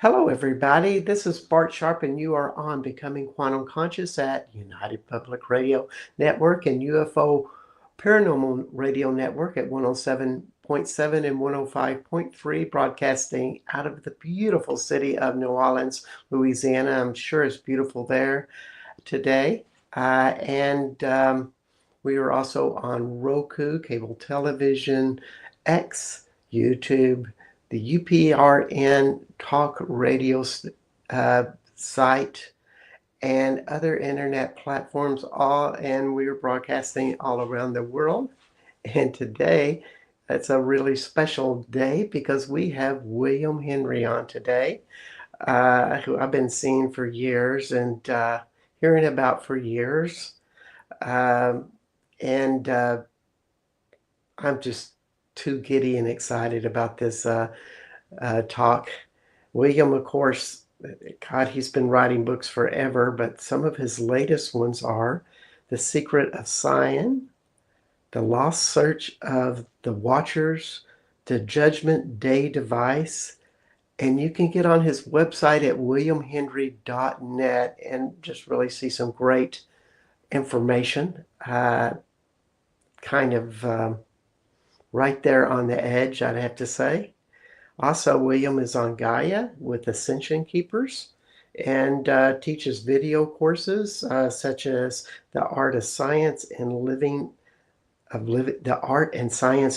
Hello, everybody. This is Bart Sharp, and you are on Becoming Quantum Conscious at United Public Radio Network and UFO Paranormal Radio Network at 107.7 and 105.3, broadcasting out of the beautiful city of New Orleans, Louisiana. I'm sure it's beautiful there today. And we are also on Roku, cable television, X, YouTube, the UPRN talk radio site, and other internet platforms, and we're broadcasting all around the world. And today, it's a really special day because we have William Henry on today, who I've been seeing for years and hearing about for years. Um, and I'm just too giddy and excited about this talk. William, of course, God, he's been writing books forever, but some of his latest ones are The Secret of Zion, The Lost Search of the Watchers, The Judgment Day Device, and you can get on his website at williamhenry.net and just really see some great information, kind of right there on the edge, I'd have to say. Also, William is on Gaia with Ascension Keepers and teaches video courses such as the art and science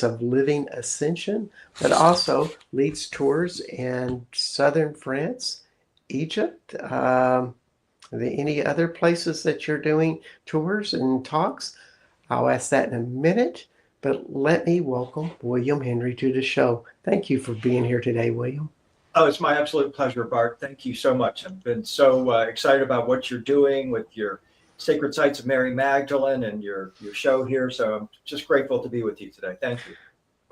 of living ascension, but also leads tours in southern France, Egypt. Any other places that you're doing tours and talks? I'll ask that in a minute. But let me welcome William Henry to the show. Thank you for being here today, William. Oh, it's my absolute pleasure, Bart. Thank you so much. I've been so excited about what you're doing with your Sacred Sites of Mary Magdalene and your show here. So I'm just grateful to be with you today. Thank you.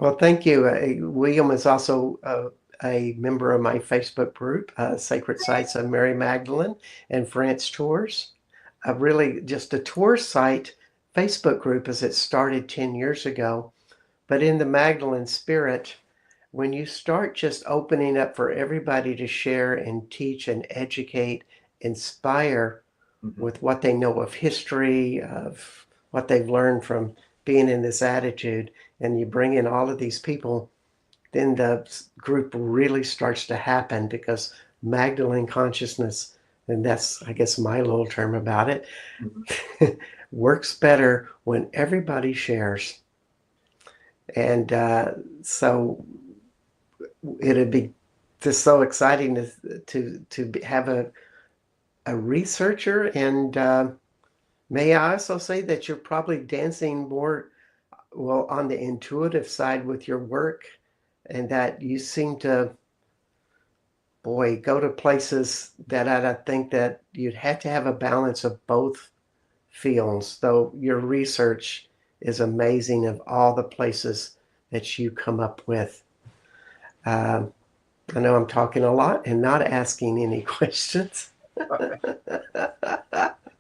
Well, thank you. William is also a member of my Facebook group, Sacred Sites of Mary Magdalene and France Tours. Really just a tour site Facebook group as it started 10 years ago. But in the Magdalene spirit, when you start just opening up for everybody to share and teach and educate, inspire with what they know of history, of what they've learned from being in this attitude, and you bring in all of these people, then the group really starts to happen because Magdalene consciousness, and that's, I guess, my little term about it, works better when everybody shares. And so it'd be just so exciting to have a researcher. And may I also say that you're probably dancing more, well, on the intuitive side with your work, and that you seem to, boy, go to places that I think that you'd have to have a balance of both fields, though your research is amazing of all the places that you come up with. I know I'm talking a lot and not asking any questions. But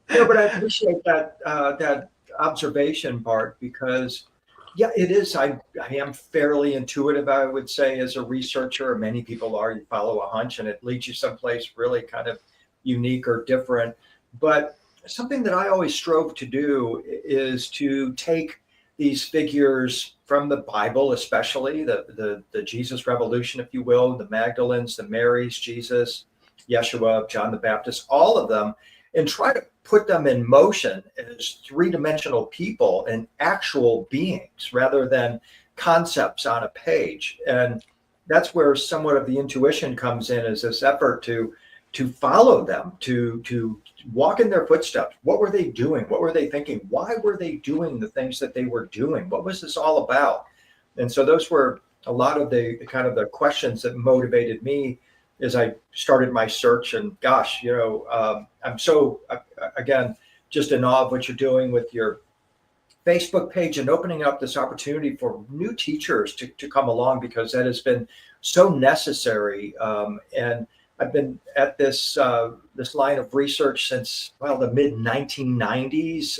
I appreciate that observation, Bart, because yeah, it is. I am fairly intuitive, I would say, as a researcher. Many people are. You follow a hunch and it leads you someplace really kind of unique or different. But something that I always strove to do is to take these figures from the Bible, especially the Jesus revolution, if you will, the Magdalenes, the Marys, Jesus, Yeshua, John the Baptist, all of them, and try to put them in motion as three-dimensional people and actual beings rather than concepts on a page. And that's where somewhat of the intuition comes in, is this effort to follow them, to walk in their footsteps. What were they doing? What were they thinking? Why were they doing the things that they were doing? What was this all about? And so those were a lot of the kind of the questions that motivated me as I started my search. And gosh, I'm so, again, just in awe of what you're doing with your Facebook page and opening up this opportunity for new teachers to come along, because that has been so necessary. And I've been at this line of research since, well, the mid 1990s.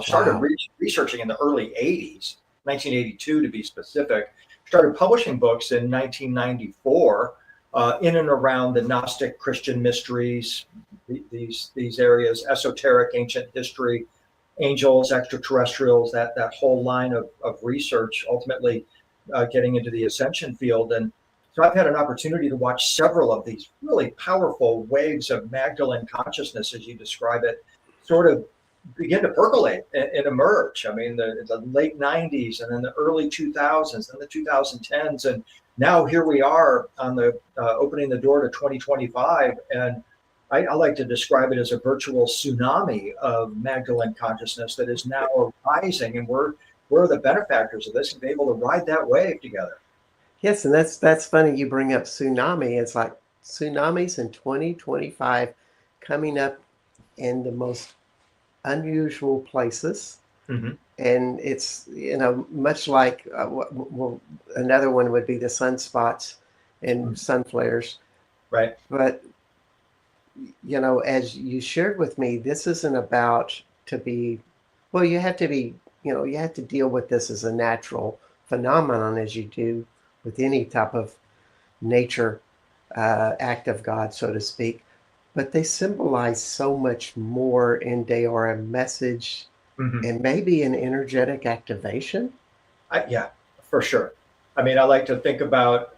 Started researching in the early 80s, 1982 to be specific. Started publishing books in 1994. in and around the Gnostic Christian mysteries, these areas, esoteric ancient history, angels, extraterrestrials, that whole line of research, ultimately getting into the ascension field. And so I've had an opportunity to watch several of these really powerful waves of Magdalene consciousness, as you describe it, sort of begin to percolate and emerge. I mean, the late 90s and then the early 2000s and the 2010s. And now here we are on the opening the door to 2025. And I like to describe it as a virtual tsunami of Magdalene consciousness that is now arising. And we're the benefactors of this and be able to ride that wave together. Yes, and that's funny you bring up tsunami. It's like tsunamis in 2025 coming up in the most unusual places. Mm-hmm. And it's, much like, well, another one would be the sunspots and sun flares. Right. But, as you shared with me, this isn't about to be, well, you have to be, you have to deal with this as a natural phenomenon as you do with any type of nature act of God, so to speak. But they symbolize so much more, and they are a message Mm-hmm. and maybe an energetic activation. Yeah, for sure. I mean, I like to think about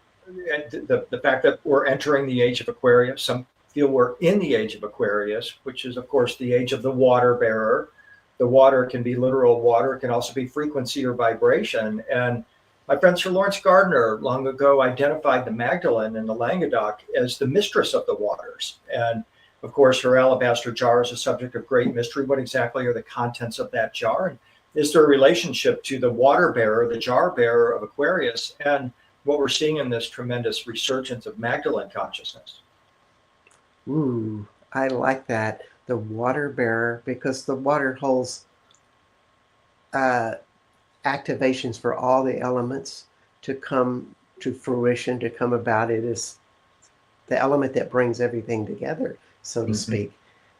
the fact that we're entering the age of Aquarius. Some feel we're in the age of Aquarius, which is, of course, the age of the water bearer. The water can be literal water, it can also be frequency or vibration. And my friend Sir Lawrence Gardner long ago identified the Magdalene in the Languedoc as the mistress of the waters. And of course, her alabaster jar is a subject of great mystery. What exactly are the contents of that jar? And is there a relationship to the water bearer, the jar bearer of Aquarius, and what we're seeing in this tremendous resurgence of Magdalene consciousness? Ooh, I like that. The water bearer, because the water holds uh, activations for all the elements to come to fruition, to come about. It is the element that brings everything together, so to Mm-hmm. speak,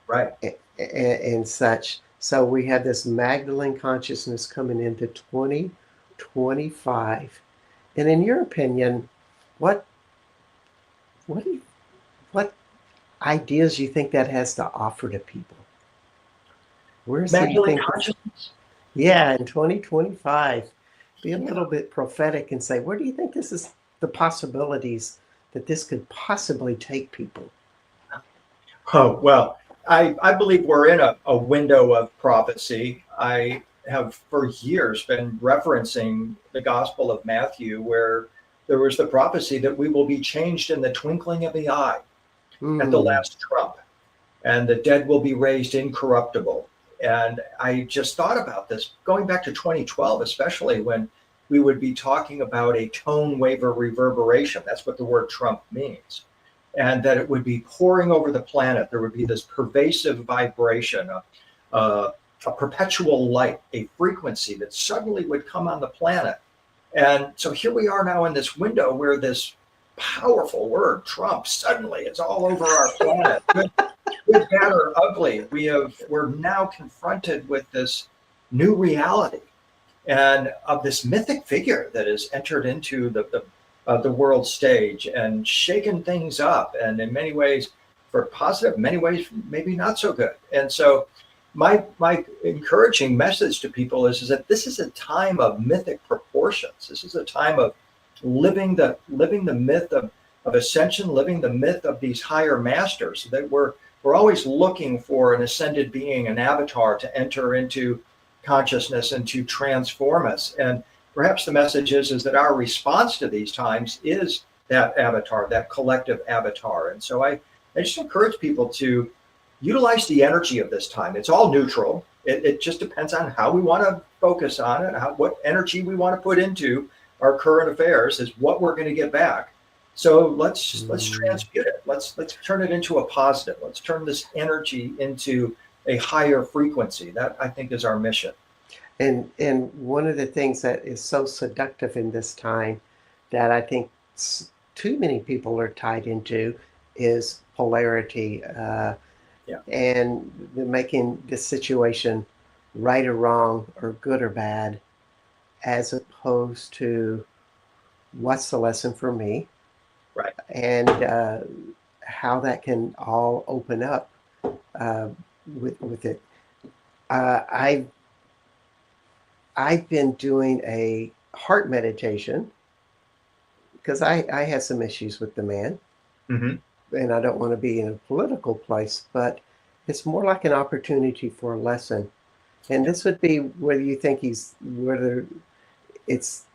Right. and such. So we have this Magdalene consciousness coming into 2025. And in your opinion, what what do you, what ideas do you think that has to offer to people? Where do you Magdalene think this? consciousness. Yeah, in 2025, be a little bit prophetic and say, where do you think this is the possibilities that this could possibly take people? Oh, well, I believe we're in a window of prophecy. I have for years been referencing the Gospel of Matthew, where there was the prophecy that we will be changed in the twinkling of the eye at the Hmm. last trump, and the dead will be raised incorruptible. And I just thought about this going back to 2012, especially when we would be talking about a tone waver reverberation. That's what the word Trump means. And that it would be pouring over the planet. There would be this pervasive vibration, a perpetual light, a frequency that suddenly would come on the planet. And so here we are now in this window where this powerful word, Trump, suddenly is all over our planet. Good, bad, or ugly, we're now confronted with this new reality and of this mythic figure that has entered into the world stage and shaken things up, and in many ways for positive, many ways maybe not so good. And so my encouraging message to people is that this is a time of mythic proportions. This is a time of living the myth of ascension, living the myth of these higher masters. That we're always looking for an ascended being, an avatar to enter into consciousness and to transform us. And perhaps the message is that our response to these times is that avatar, that collective avatar. And so I just encourage people to utilize the energy of this time. It's all neutral. It just depends on how we want to focus on it, what energy we want to put into our current affairs is what we're going to get back. So let's Mm. transmute it. Let's turn it into a positive. Let's turn this energy into a higher frequency. That I think is our mission. And one of the things that is so seductive in this time that I think too many people are tied into is polarity, Yeah. and making this situation right or wrong or good or bad, as opposed to what's the lesson for me? Right. and how that can all open up uh, with it. Uh, I I've been doing a heart meditation because I had some issues with the man, Hmm. and I don't want to be in a political place, but it's more like an opportunity for a lesson. And Yeah. this would be whether it's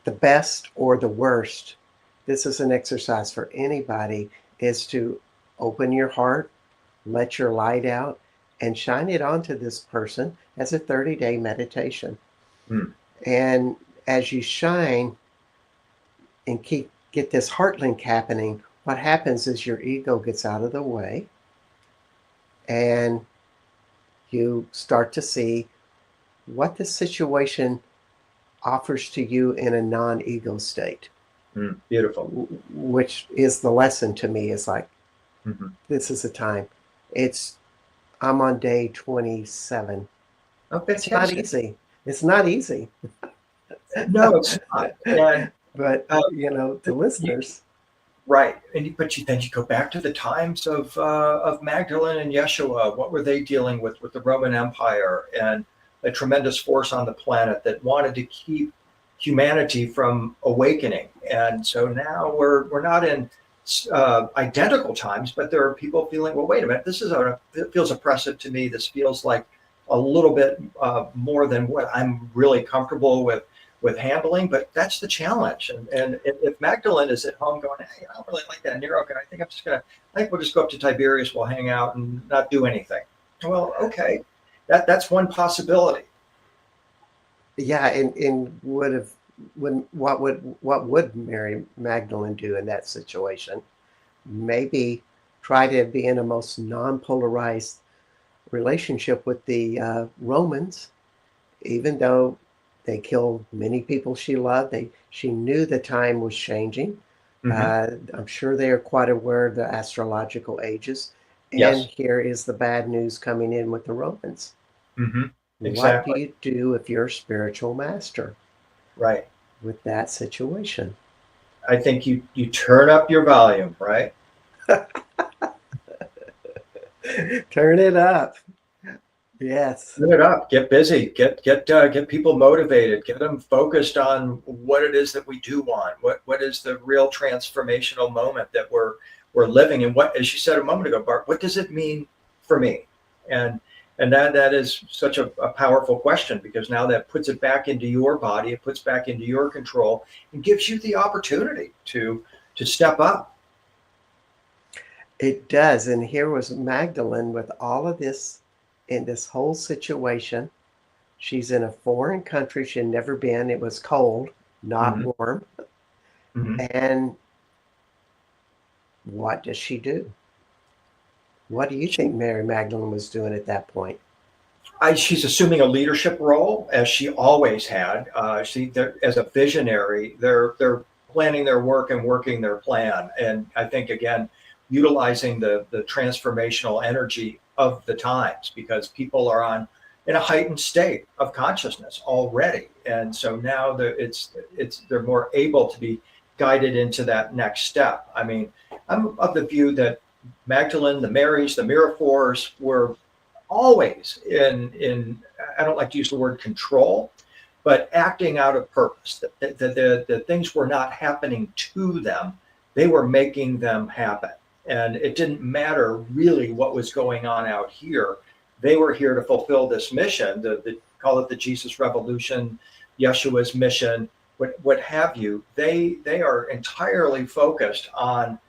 the best or the worst. This is an exercise for anybody, is to open your heart, let your light out, and shine it onto this person as a 30-day meditation. Mm. And as you shine and get this heart link happening, what happens is your ego gets out of the way and you start to see what the situation offers to you in a non-ego state, Mm. Beautiful. which is the lesson to me. Is like, Hmm. this is the time. It's I'm on day 27. Oh, It's not fantastic. easy. It's not easy. No, it's not. And But uh, the you, listeners, right. But then you go back to the times of Magdalene and Yeshua. What were they dealing with the Roman Empire and a tremendous force on the planet that wanted to keep humanity from awakening? And so now we're not in identical times, but there are people feeling, well, wait a minute, it feels oppressive to me. This feels like a little bit more than what I'm really comfortable with handling, but that's the challenge. And if Magdalene is at home going, hey, I don't really like that Nero guy. I think we'll just go up to Tiberius, we'll hang out and not do anything. Well, okay, that's one possibility. yeah, and would have when what would Mary Magdalene do in that situation? Maybe try to be in a most non-polarized relationship with the Romans, even though they killed many people she loved. She knew the time was changing. Hmm. I'm sure they are quite aware of the astrological ages. And Yes. here is the bad news coming in with the Romans. Hmm. What do Exactly. you do if you're a spiritual master Right. with that situation? I think you turn up your volume, right? Turn it up. Yes. Turn it up. Get busy. Get people motivated. Get them focused on what it is that we do want. What is the real transformational moment that we're living? And what, as you said a moment ago, Bart, what does it mean for me? And that is such a powerful question, because now that puts it back into your body, it puts back into your control, and gives you the opportunity to step up. It does. And here was Magdalene with all of this in this whole situation. She's in a foreign country she had never been. It was cold, not Hmm. warm. Hmm. And what does she do? What do you think Mary Magdalene was doing at that point? She's assuming a leadership role, as she always had. As a visionary, they're planning their work and working their plan. And I think, again, utilizing the transformational energy of the times, because people are in a heightened state of consciousness already, and so now they're more able to be guided into that next step. I mean, I'm of the view that Magdalene, the Marys, the Miraphors were always in I don't like to use the word control, but acting out of purpose. The things were not happening to them, they were making them happen. And it didn't matter really what was going on out here. They were here to fulfill this mission, the call it the Jesus Revolution, Yeshua's mission, what have you. They are entirely focused on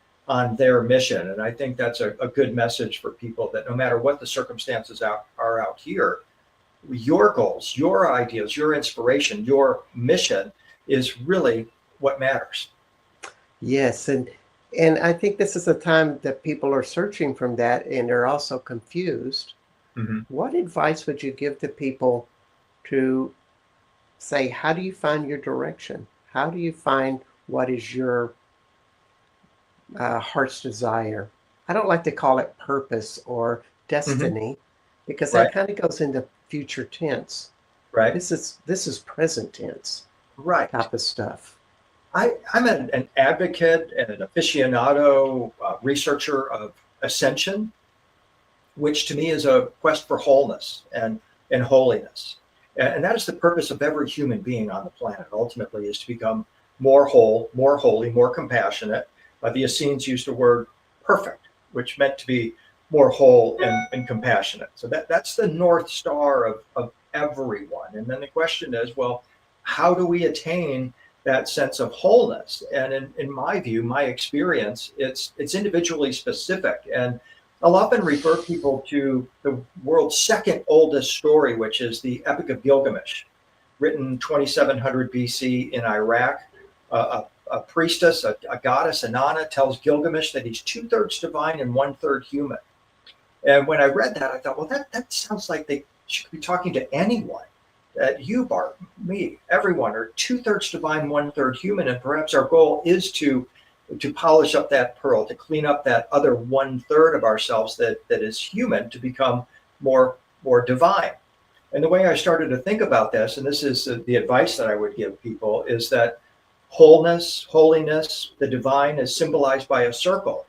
their mission. And I think that's a good message for people, that no matter what the circumstances are out here, your goals, your ideas, your inspiration, your mission is really what matters. Yes, and I think this is a time that people are searching from that and they're also confused. Mm-hmm. What advice would you give to people to say, how do you find your direction? How do you find what is your heart's desire? I don't like to call it purpose or Mm-hmm. destiny because Right, that kind of goes into future tense. right, This is present tense right. type of stuff. I'm an advocate and an aficionado researcher of ascension, which to me is a quest for wholeness and holiness. And that is the purpose of every human being on the planet, ultimately, is to become more whole, more holy, more compassionate. The Essenes used the word perfect, which meant to be more whole and compassionate. So that's the North Star of everyone. And then the question is, well, how do we attain that sense of wholeness? And in my view, my experience, it's individually specific. And I'll often refer people to the world's second oldest story, which is the Epic of Gilgamesh, written 2700 BC in Iraq. A priestess, a goddess, Inanna, tells Gilgamesh that he's two-thirds divine and one-third human. And when I read that, I thought, well, that sounds like they should be talking to anyone. That you, Bart, me, everyone are two-thirds divine, one-third human, and perhaps our goal is to polish up that pearl, to clean up that other one-third of ourselves that is human, to become more divine. And the way I started to think about this, and this is the advice that I would give people, is that wholeness, holiness, the divine is symbolized by a circle,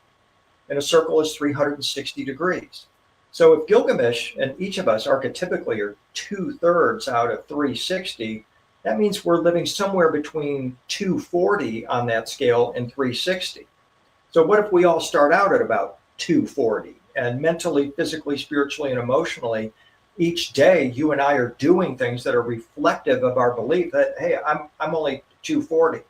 and a circle is 360 degrees. So if Gilgamesh and each of us archetypically are two-thirds out of 360, that means we're living somewhere between 240 on that scale and 360. So what if we all start out at about 240, and mentally, physically, spiritually, and emotionally, each day you and I are doing things that are reflective of our belief that, hey, I'm only 240.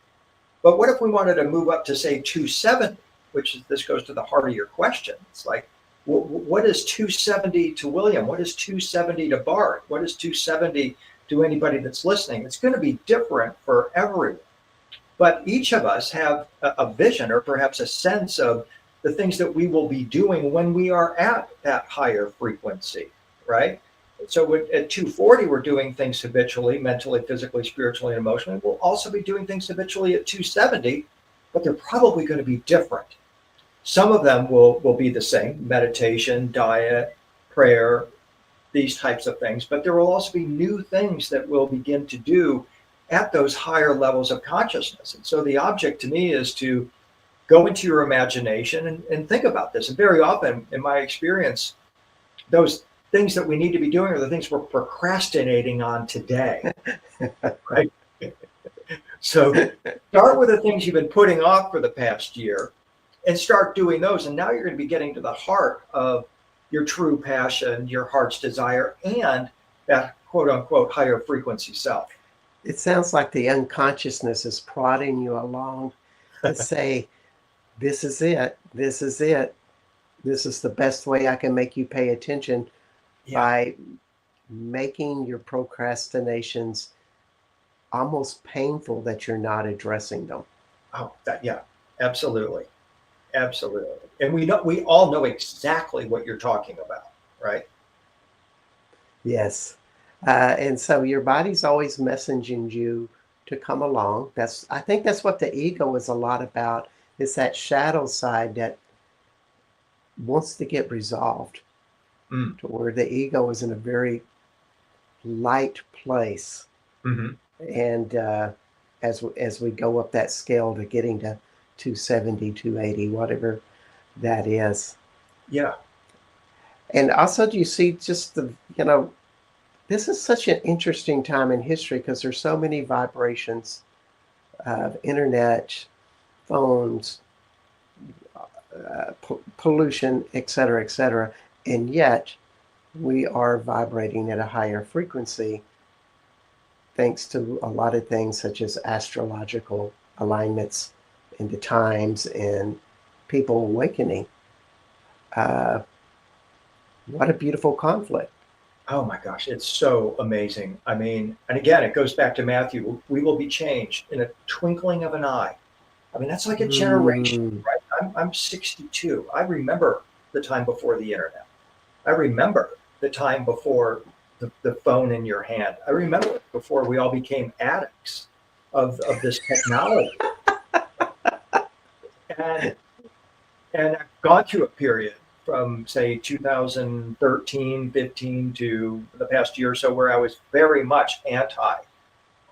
But what if we wanted to move up to, say, 270, which is, this goes to the heart of your question. It's like, what is 270 to William? What is 270 to Bart? What is 270 to anybody that's listening? It's going to be different for everyone. But each of us have a vision, or perhaps a sense of the things that we will be doing when we are at that higher frequency, right? So at 240, we're doing things habitually, mentally, physically, spiritually, and emotionally. We'll also be doing things habitually at 270, but they're probably going to be different. Some of them will be the same: meditation, diet, prayer, these types of things. But there will also be new things that we'll begin to do at those higher levels of consciousness. And so the object to me is to go into your imagination and think about this. And very often, in my experience, those things that we need to be doing are the things we're procrastinating on today, right? So start with the things you've been putting off for the past year and start doing those. And now you're going to be getting to the heart of your true passion, your heart's desire, and that quote unquote higher frequency self. It sounds like the unconsciousness is prodding you along to say, this is it. This is it. This is the best way I can make you pay attention, by making your procrastinations almost painful that you're not addressing them. Oh, yeah, absolutely. Absolutely. And we all know exactly what you're talking about, right? Yes. And so your body's always messaging you to come along. I think that's what the ego is a lot about. It's that shadow side that wants to get resolved, to where the ego is in a very light place. Mm-hmm. And as we go up that scale to getting to 270, 280, whatever that is. Yeah. And also, do you see just this is such an interesting time in history because there's so many vibrations of internet, phones, pollution, et cetera, and yet we are vibrating at a higher frequency thanks to a lot of things such as astrological alignments in the times and people awakening. What a beautiful conflict. Oh my gosh, it's so amazing. I mean, and again, it goes back to Matthew. We will be changed in a twinkling of an eye. I mean, that's like a generation, right? I'm 62. I remember the time before the internet. I remember the time before the phone in your hand. I remember before we all became addicts of this technology. And I've gone through a period from, say, 2013, 15 to the past year or so where I was very much anti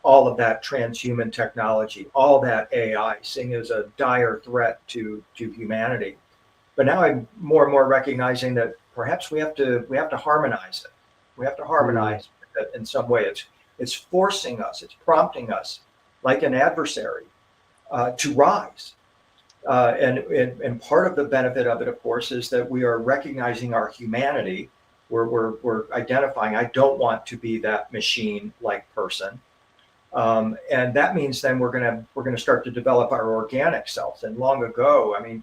all of that transhuman technology, all that AI, seeing as a dire threat to humanity. But now I'm more and more recognizing that perhaps we have to harmonize it. We have to Mm. harmonize it in some way. It's forcing us, it's prompting us, like an adversary, to rise. And part of the benefit of it, of course, is that we are recognizing our humanity. We're identifying, I don't want to be that machine-like person. And that means then we're gonna start to develop our organic selves. And long ago, I mean,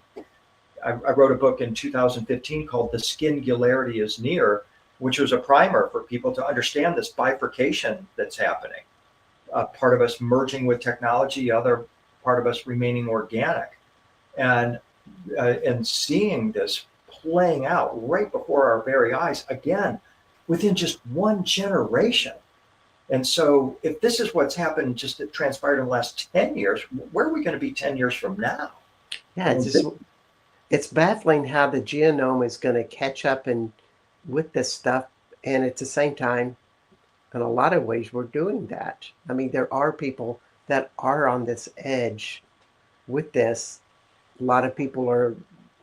I wrote a book in 2015 called "The Skingularity is Near," which was a primer for people to understand this bifurcation that's happening. Part of us merging with technology, other part of us remaining organic, and and seeing this playing out right before our very eyes again within just one generation. And so, if this is what's happened, just that transpired in the last 10 years, where are we going to be 10 years from now? I Yeah, mean, this, it's baffling how the genome is going to catch up and with this stuff, and at the same time, in a lot of ways, we're doing that. I mean, there are people that are on this edge with this. A lot of people are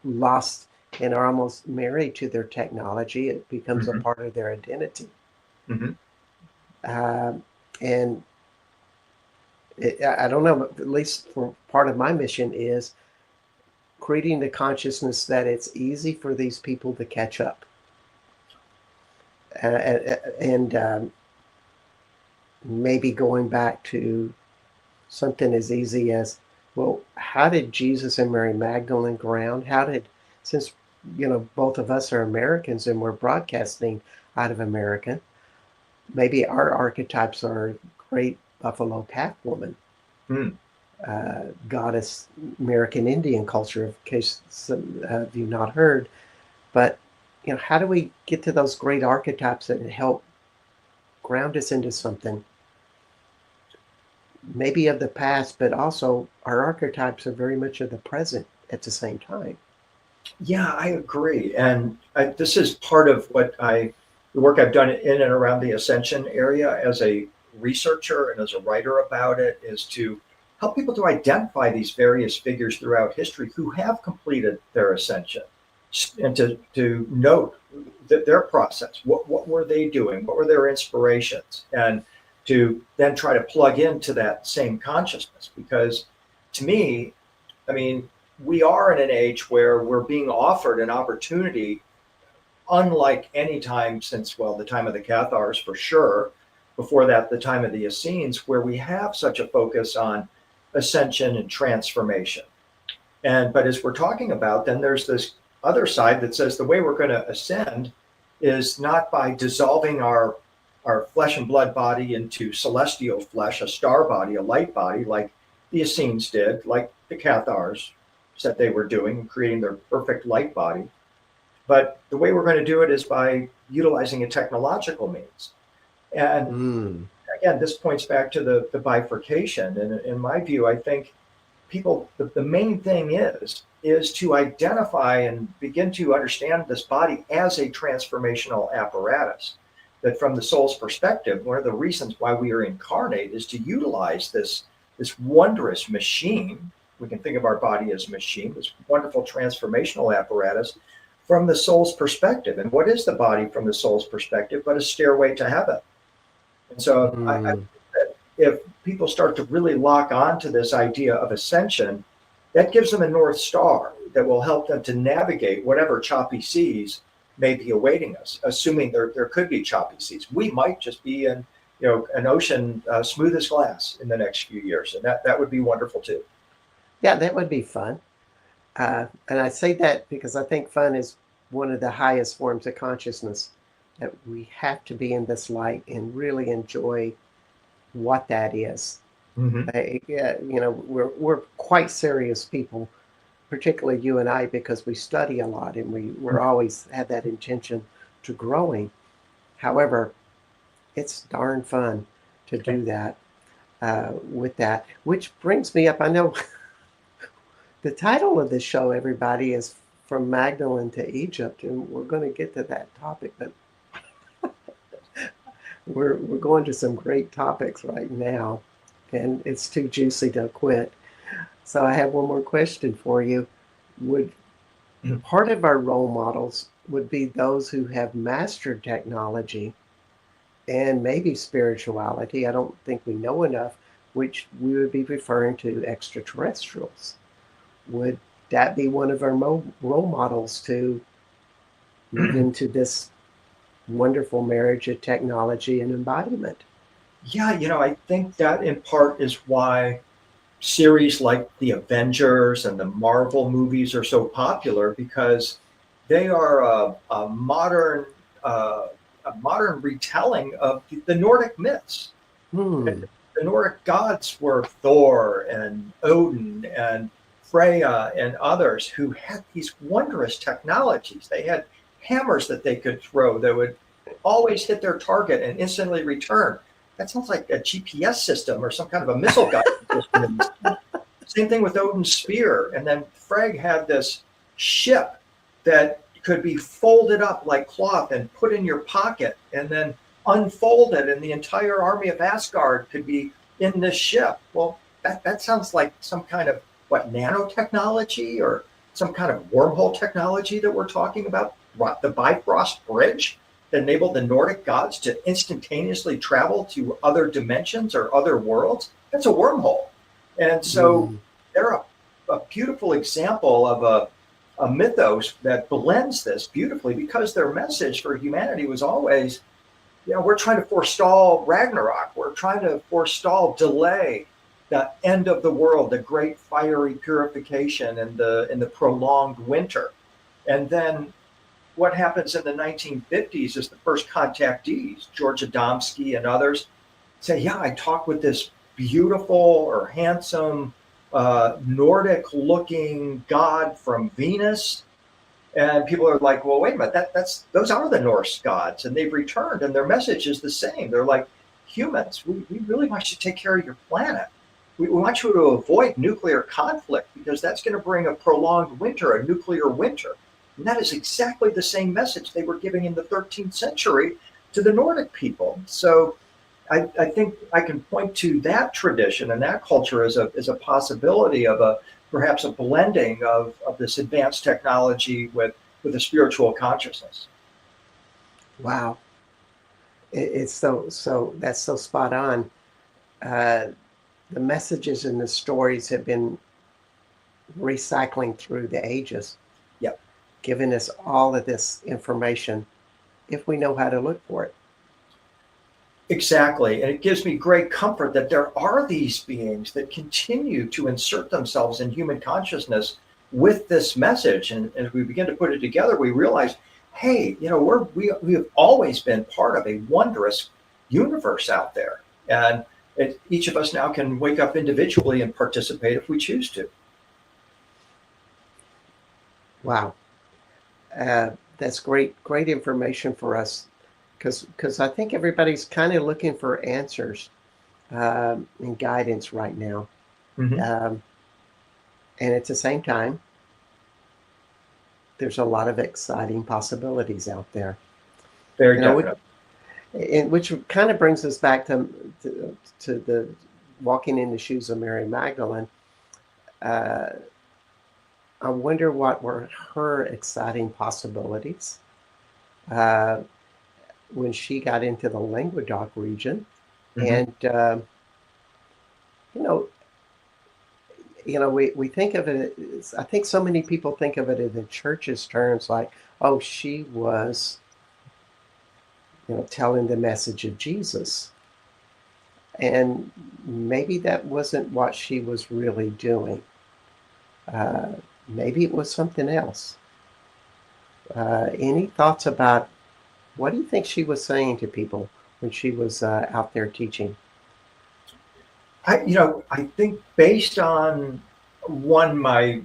lost and are almost married to their technology. It becomes a mhm, part of their identity. mhm. Um, and I don't know, but at least for part of my mission is creating the consciousness that it's easy for these people to catch up. And maybe going back to something as easy as, well, how did Jesus and Mary Magdalene ground? How did, since, both of us are Americans and we're broadcasting out of America, maybe our archetypes are great buffalo calf woman, Mm. goddess, American Indian culture, in case some of you not heard. But, how do we get to those great archetypes that help ground us into something maybe of the past, but also our archetypes are very much of the present at the same time. Yeah, I agree. And this is part of the work I've done in and around the ascension area as a researcher and as a writer about it, is to help people to identify these various figures throughout history who have completed their ascension, and to note their process. What were they doing? What were their inspirations? And to then try to plug into that same consciousness. Because to me, I mean, we are in an age where we're being offered an opportunity unlike any time since, well, the time of the Cathars for sure. Before that, the time of the Essenes, where we have such a focus on ascension and transformation. But as we're talking about, then there's this other side that says the way we're going to ascend is not by dissolving our flesh and blood body into celestial flesh, a star body, a light body, like the Essenes did, like the Cathars said they were doing, creating their perfect light body. But the way we're going to do it is by utilizing a technological means. And Mm. again, this points back to the bifurcation. And in my view, I think the main thing is to identify and begin to understand this body as a transformational apparatus. That from the soul's perspective, one of the reasons why we are incarnate is to utilize this wondrous machine. We can think of our body as a machine, this wonderful transformational apparatus from the soul's perspective. And what is the body from the soul's perspective but a stairway to heaven? And so I Mm. think that if people start to really lock on to this idea of ascension, that gives them a North Star that will help them to navigate whatever choppy seas may be awaiting us, assuming there could be choppy seas. We might just be in, an ocean smooth as glass in the next few years. And that would be wonderful too. Yeah, that would be fun. And I say that because I think fun is one of the highest forms of consciousness, that we have to be in this light and really enjoy what that is. Mm-hmm. Yeah, we're quite serious people, particularly you and I, because we study a lot and we're always have that intention to growing. However, it's darn fun to do that with that. Which brings me up. I know the title of this show, everybody, is From Magdalene to Egypt, and we're going to get to that topic, but we're going to some great topics right now. and it's too juicy to quit. So I have one more question for you. Would part of our role models would be those who have mastered technology and maybe spirituality? I don't think we know enough, which we would be referring to extraterrestrials. Would that be one of our role models to move into this wonderful marriage of technology and embodiment? Yeah, I think that in part is why series like the Avengers and the Marvel movies are so popular, because they are uh, a modern retelling of the Nordic myths. Hmm. The Nordic gods were Thor and Odin and Freya and others who had these wondrous technologies. They had hammers that they could throw that would always hit their target and instantly return. That sounds like a GPS system or some kind of a missile guidance system. Same thing with Odin's spear. And then Frigg had this ship that could be folded up like cloth and put in your pocket and then unfolded, and the entire army of Asgard could be in this ship. Well, that sounds like some kind of nanotechnology or some kind of wormhole technology that we're talking about. The Bifrost Bridge that enabled the Nordic gods to instantaneously travel to other dimensions or other worlds. That's a wormhole. And so Hmm. they're a beautiful example of a mythos that blends this beautifully, because their message for humanity was always, we're trying to forestall Ragnarok. We're trying to delay the end of the world, the great fiery purification and the prolonged winter. And then what happens in the 1950s is the first contactees, George Adamski and others, say, yeah, I talked with this beautiful or handsome Nordic looking god from Venus. And people are like, well, wait a minute, that's those are the Norse gods, and they've returned, and their message is the same. They're like, humans, we really want you to take care of your planet. We want you to avoid nuclear conflict, because that's going to bring a prolonged winter, a nuclear winter. And that is exactly the same message they were giving in the 13th century to the Nordic people. So I think I can point to that tradition and that culture as a possibility of perhaps a blending of this advanced technology with a spiritual consciousness. Wow. It's so that's so spot on. Uh, the messages and the stories have been recycling through the ages, Yep, giving us all of this information if we know how to look for it. exactly. And it gives me great comfort that there are these beings that continue to insert themselves in human consciousness with this message. And as we begin to put it together, we realize, hey, we have always been part of a wondrous universe out there. And each of us now can wake up individually and participate if we choose to. Wow. That's great information for us, because I think everybody's kind of looking for answers and guidance right now. Mhm. Um, and at the same time, there's a lot of exciting possibilities out there. Very You know, which, definite. which kind of brings us back to the walking in the shoes of Mary Magdalene. Uh, I wonder what were her exciting possibilities uh, when she got into the Languedoc region, Mhm. and you know, we think of it. I think so many people think of it in the church's terms, like, oh, she was, telling the message of Jesus, and maybe that wasn't what she was really doing. Uh, Maybe it was something else. Any thoughts about what do you think she was saying to people when she was out there teaching? I think based on my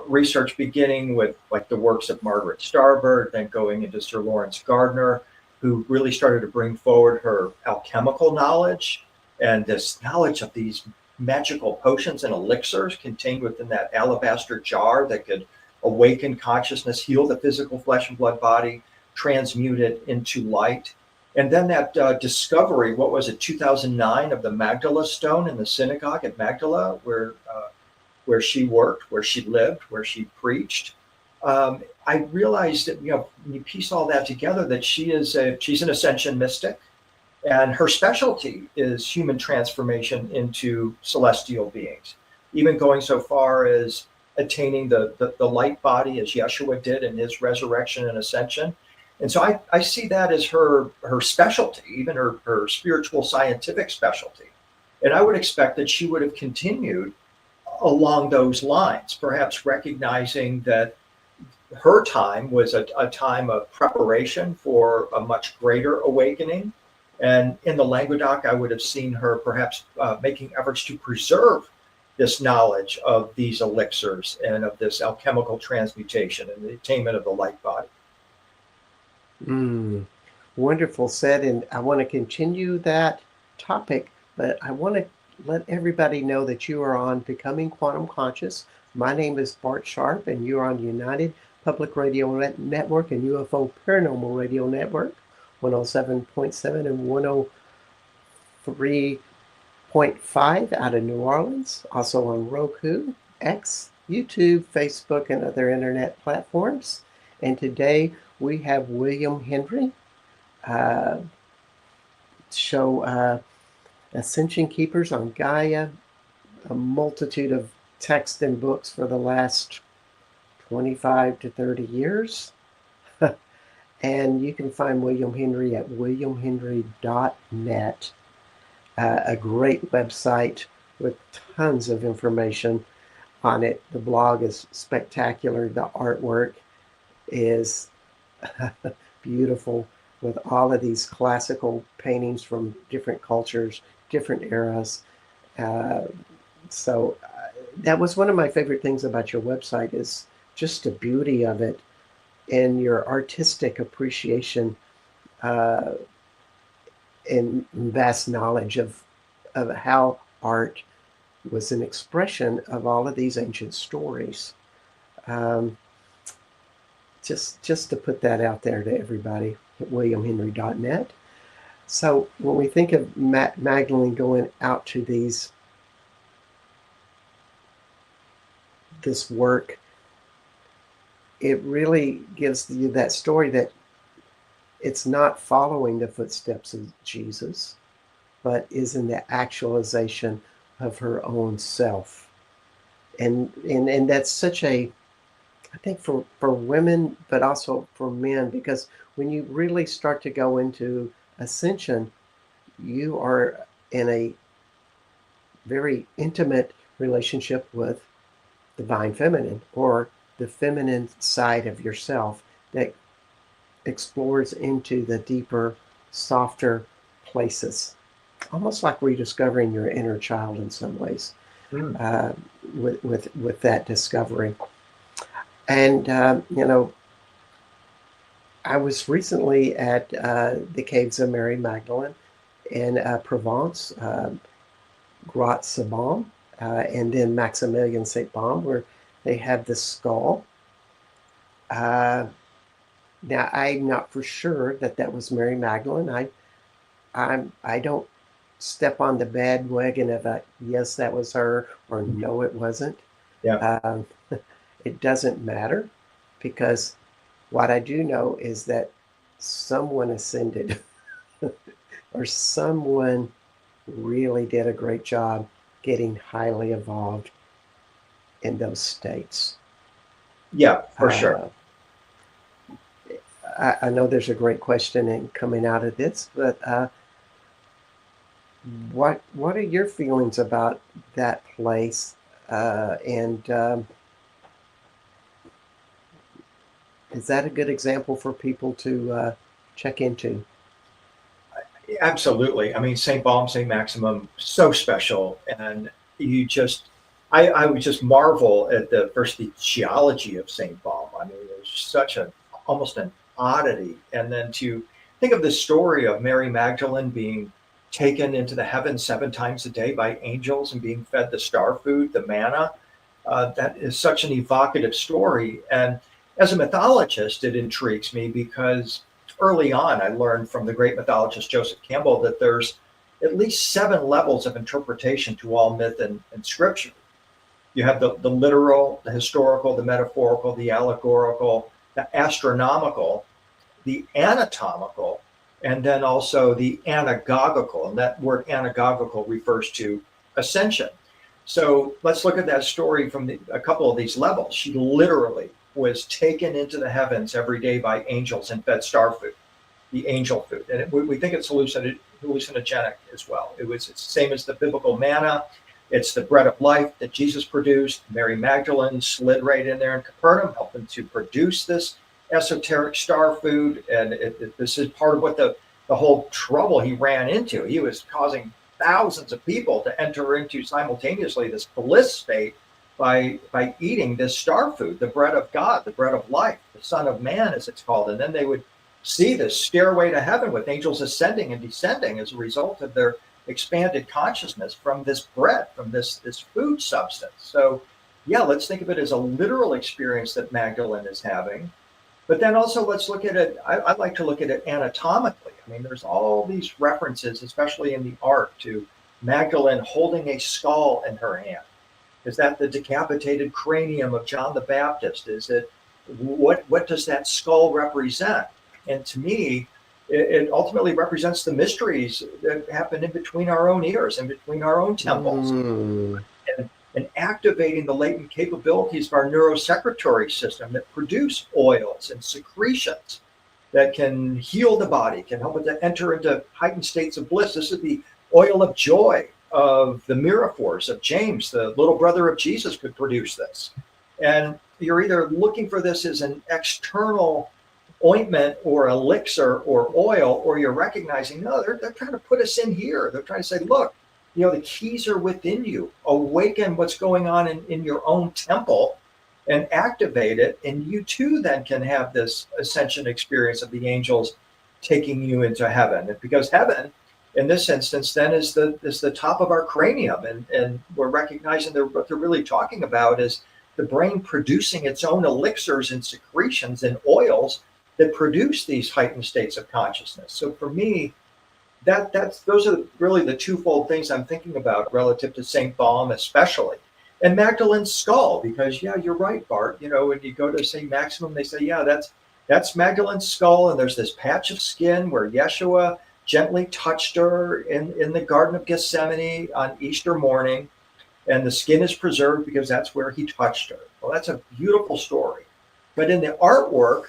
research beginning with like the works of Margaret Starbird, then going into Sir Lawrence Gardner, who really started to bring forward her alchemical knowledge and this knowledge of these magical potions and elixirs contained within that alabaster jar that could awaken consciousness, heal the physical flesh and blood body, transmute it into light. And then that discovery, what was it, 2009, of the Magdala stone in the synagogue at Magdala, where she worked, where she lived, where she preached. I realized that, when you piece all that together, that she's an ascension mystic, and her specialty is human transformation into celestial beings, even going so far as attaining the light body as Yeshua did in his resurrection and ascension. And so I see that as her specialty, even her spiritual scientific specialty. And I would expect that she would have continued along those lines, perhaps recognizing that her time was a time of preparation for a much greater awakening. And in the Languedoc, I would have seen her perhaps making efforts to preserve this knowledge of these elixirs and of this alchemical transmutation and the attainment of the light body. Mm, wonderful said. And I want to continue that topic, but I want to let everybody know that you are on Becoming Quantum Conscious. My name is Bart Sharp, and you're on United Public Radio Network and UFO Paranormal Radio Network, 107.7 and 103.5 out of New Orleans. Also on Roku, X, YouTube, Facebook, and other internet platforms. And today we have William Henry show Ascension Keepers on Gaia, a multitude of texts and books for the last 25 to 30 years. And you can find William Henry at williamhenry.net, a great website with tons of information on it. The blog is spectacular. The artwork is beautiful, with all of these classical paintings from different cultures, different eras. So that was one of my favorite things about your website, is just the beauty of it and your artistic appreciation and vast knowledge of how art was an expression of all of these ancient stories. Just to put that out there to everybody at williamhenry.net. So when we think of Magdalene going out to this work, it really gives you that story that it's not following the footsteps of Jesus, but is in the actualization of her own self. And that's such a, I think for women, but also for men, because when you really start to go into ascension, you are in a very intimate relationship with divine feminine, or the feminine side of yourself that explores into the deeper, softer places, almost like rediscovering your inner child in some ways. With that discovery. And I was recently at the Caves of Mary Magdalene in Provence, Grotte Sabon, and then Maximilian St. Baume, where they have the skull. Now, I'm not for sure that was Mary Magdalene. I don't step on the bandwagon of yes, that was her, or no, it wasn't. Yeah. It doesn't matter, because what I do know is that someone ascended or someone really did a great job getting highly evolved in those states. Yeah, for sure. I know there's a great question in coming out of this, but what are your feelings about that place? And is that a good example for people to check into? Absolutely. I mean, St. Baume, St. Maximum, so special. And I would just marvel at the geology of St. Baume. I mean, it was such almost an oddity. And then to think of the story of Mary Magdalene being taken into the heavens 7 times a day by angels and being fed the star food, the manna, that is such an evocative story. And as a mythologist, it intrigues me because early on, I learned from the great mythologist Joseph Campbell that there's at least 7 levels of interpretation to all myth and scripture. You have the literal, the historical, the metaphorical, the allegorical, the astronomical, the anatomical, and then also the anagogical. And that word anagogical refers to ascension. So let's look at that story from a couple of these levels. She literally was taken into the heavens every day by angels and fed star food, the angel food. And we think it's hallucinogenic as well. It's the same as the biblical manna. It's the bread of life that Jesus produced. Mary Magdalene slid right in there in Capernaum, helping to produce this esoteric star food. And this is part of what the whole trouble he ran into. He was causing thousands of people to enter into simultaneously this bliss state by eating this star food, the bread of God, the bread of life, the Son of Man, as it's called. And then they would see this stairway to heaven with angels ascending and descending as a result of their expanded consciousness from this bread, from this food substance. So yeah, let's think of it as a literal experience that Magdalene is having. But then also let's look at it, I like to look at it anatomically. I mean, there's all these references, especially in the art, to Magdalene holding a skull in her hand. Is that the decapitated cranium of John the Baptist? Is it what does that skull represent? And to me, it ultimately represents the mysteries that happen in between our own ears, in between our own temples, Mm. and activating the latent capabilities of our neurosecretory system that produce oils and secretions that can heal the body, can help it to enter into heightened states of bliss. This is the oil of joy of the miraphors of James, the little brother of Jesus, could produce this. And you're either looking for this as an external ointment or elixir or oil, or you're recognizing, no, they're trying to put us in here. They're trying to say, look, the keys are within you. Awaken what's going on in your own temple and activate it. And you too then can have this ascension experience of the angels taking you into heaven. Because heaven, in this instance, then is the top of our cranium. And we're recognizing that what they're really talking about is the brain producing its own elixirs and secretions and oils that produce these heightened states of consciousness. So for me, those are really the twofold things I'm thinking about relative to St. Baum especially. And Magdalene's skull, because yeah, you're right, Bart. When you go to St. Maximum, they say, yeah, that's Magdalene's skull, and there's this patch of skin where Yeshua gently touched her in the Garden of Gethsemane on Easter morning, and the skin is preserved because that's where he touched her. Well, that's a beautiful story. But in the artwork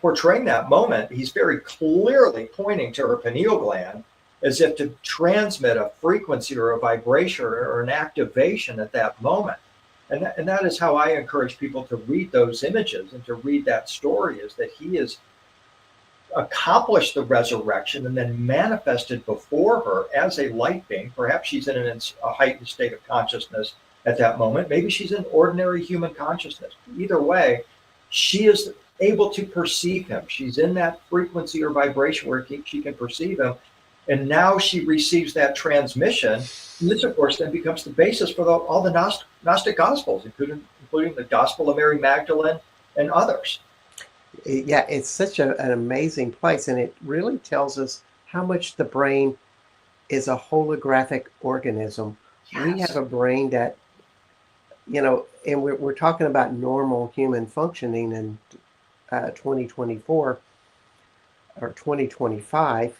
portraying that moment, he's very clearly pointing to her pineal gland as if to transmit a frequency or a vibration or an activation at that moment. And that is how I encourage people to read those images and to read that story, is that he has accomplished the resurrection and then manifested before her as a light being. Perhaps she's in a heightened state of consciousness at that moment. Maybe she's in ordinary human consciousness. Either way, she is able to perceive him. She's in that frequency or vibration where she can perceive him. And now she receives that transmission. And this, of course, then becomes the basis for all the Gnostic Gospels, including the Gospel of Mary Magdalene and others. Yeah, it's such an amazing place, and it really tells us how much the brain is a holographic organism. We have Yes. a brain that, and we're talking about normal human functioning in 2024 or 2025.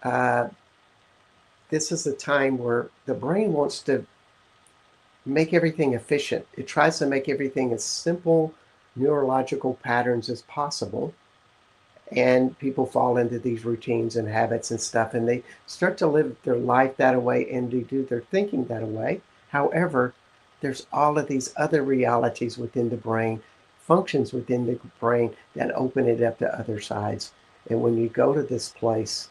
Uh, this is a time where the brain wants to make everything efficient. It tries to make everything as simple neurological patterns as possible. And people fall into these routines and habits and stuff, and they start to live their life that way and do their thinking that way. However, there's all of these other realities within the brain, functions within the brain that open it up to other sides. And when you go to this place,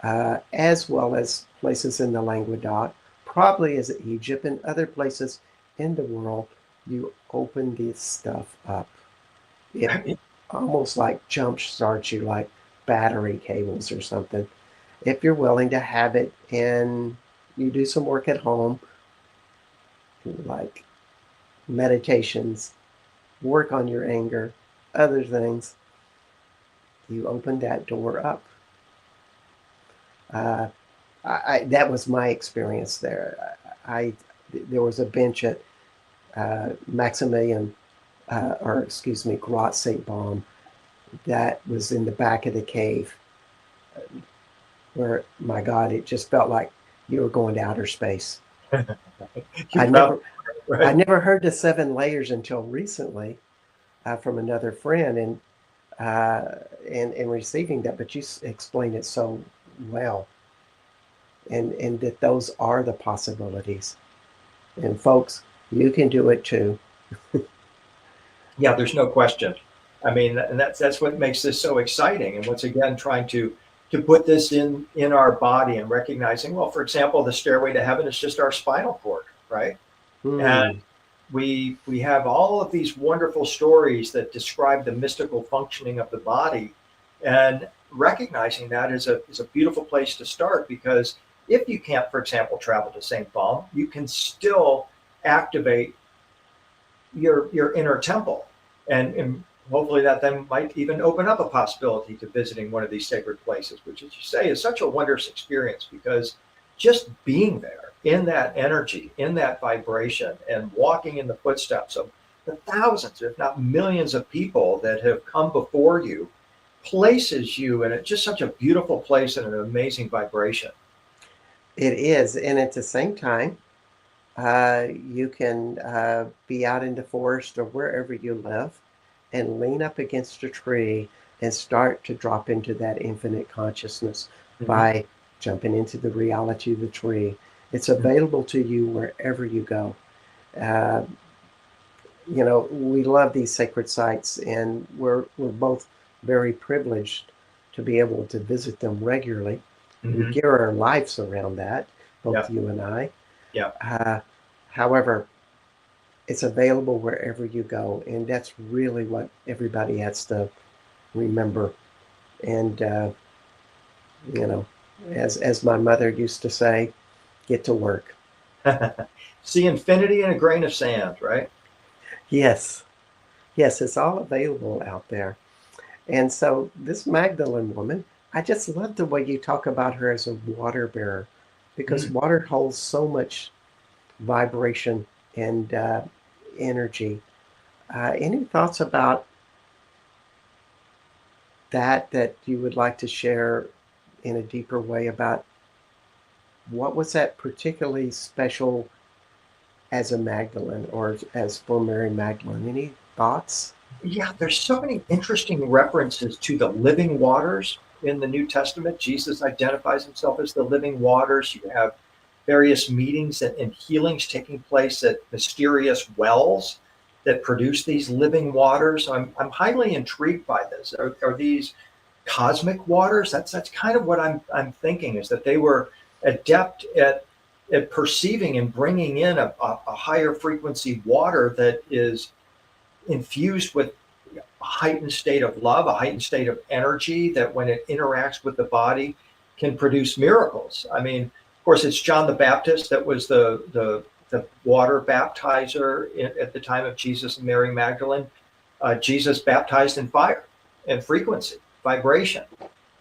as well as places in the Languedoc, probably as Egypt and other places in the world, you open this stuff up. It almost like jump starts you like battery cables or something. If you're willing to have it and you do some work at home, like meditations, work on your anger, other things, you open that door up. Uh, that was my experience there. There was a bench at Maximilian, or excuse me, Grot St. Baum, that was in the back of the cave, where, my God, it just felt like you were going to outer space. You I probably never, I right. never heard the 7 layers until recently, from another friend, uh, and receiving that. But you explained it so well, and that those are the possibilities. And folks, you can do it too. Yeah, there's no question. I mean, and that's what makes this so exciting. And once again, trying to put this in our body and recognizing, well, for example, the stairway to heaven is just our spinal cord, right? And Hmm. we have all of these wonderful stories that describe the mystical functioning of the body, and recognizing that is a beautiful place to start, because if you can't, for example, travel to St. Paul, you can still activate your inner temple, and hopefully that then might even open up a possibility to visiting one of these sacred places, which, as you say, is such a wondrous experience, because just being there in that energy, in that vibration, and walking in the footsteps of the thousands, if not millions, of people that have come before you, places you in just such a beautiful place and an amazing vibration. It is, and at the same time, you can be out in the forest or wherever you live and lean up against a tree and start to drop into that infinite consciousness Mhm. by jumping into the reality of the tree. It's available to you wherever you go. Uh, we love these sacred sites, and we're both very privileged to be able to visit them regularly. We Mhm. gear our lives around that, both Yeah, you and I. yeah. Uh, However, it's available wherever you go, and that's really what everybody has to remember. And you know, as my mother used to say, get to work. See infinity in a grain of sand, right? Yes, yes, it's all available out there. And so this Magdalene woman, I just love the way you talk about her as a water bearer, because Mm. water holds so much vibration and energy. Any thoughts about that you would like to share in a deeper way about what was that particularly special as a Magdalene, or as for Mary Magdalene? Any thoughts? Yeah, there's so many interesting references to the living waters in the New Testament. Jesus identifies himself as the living waters. You have various meetings and healings taking place at mysterious wells that produce these living waters. I'm highly intrigued by this. Are these cosmic waters? That's kind of what I'm thinking, is that they were adept at perceiving and bringing in a higher frequency water that is infused with a heightened state of love, a heightened state of energy, that when it interacts with the body can produce miracles. I mean, of course, it's John the Baptist that was the water baptizer at the time of Jesus and Mary Magdalene. Jesus baptized in fire and frequency, vibration.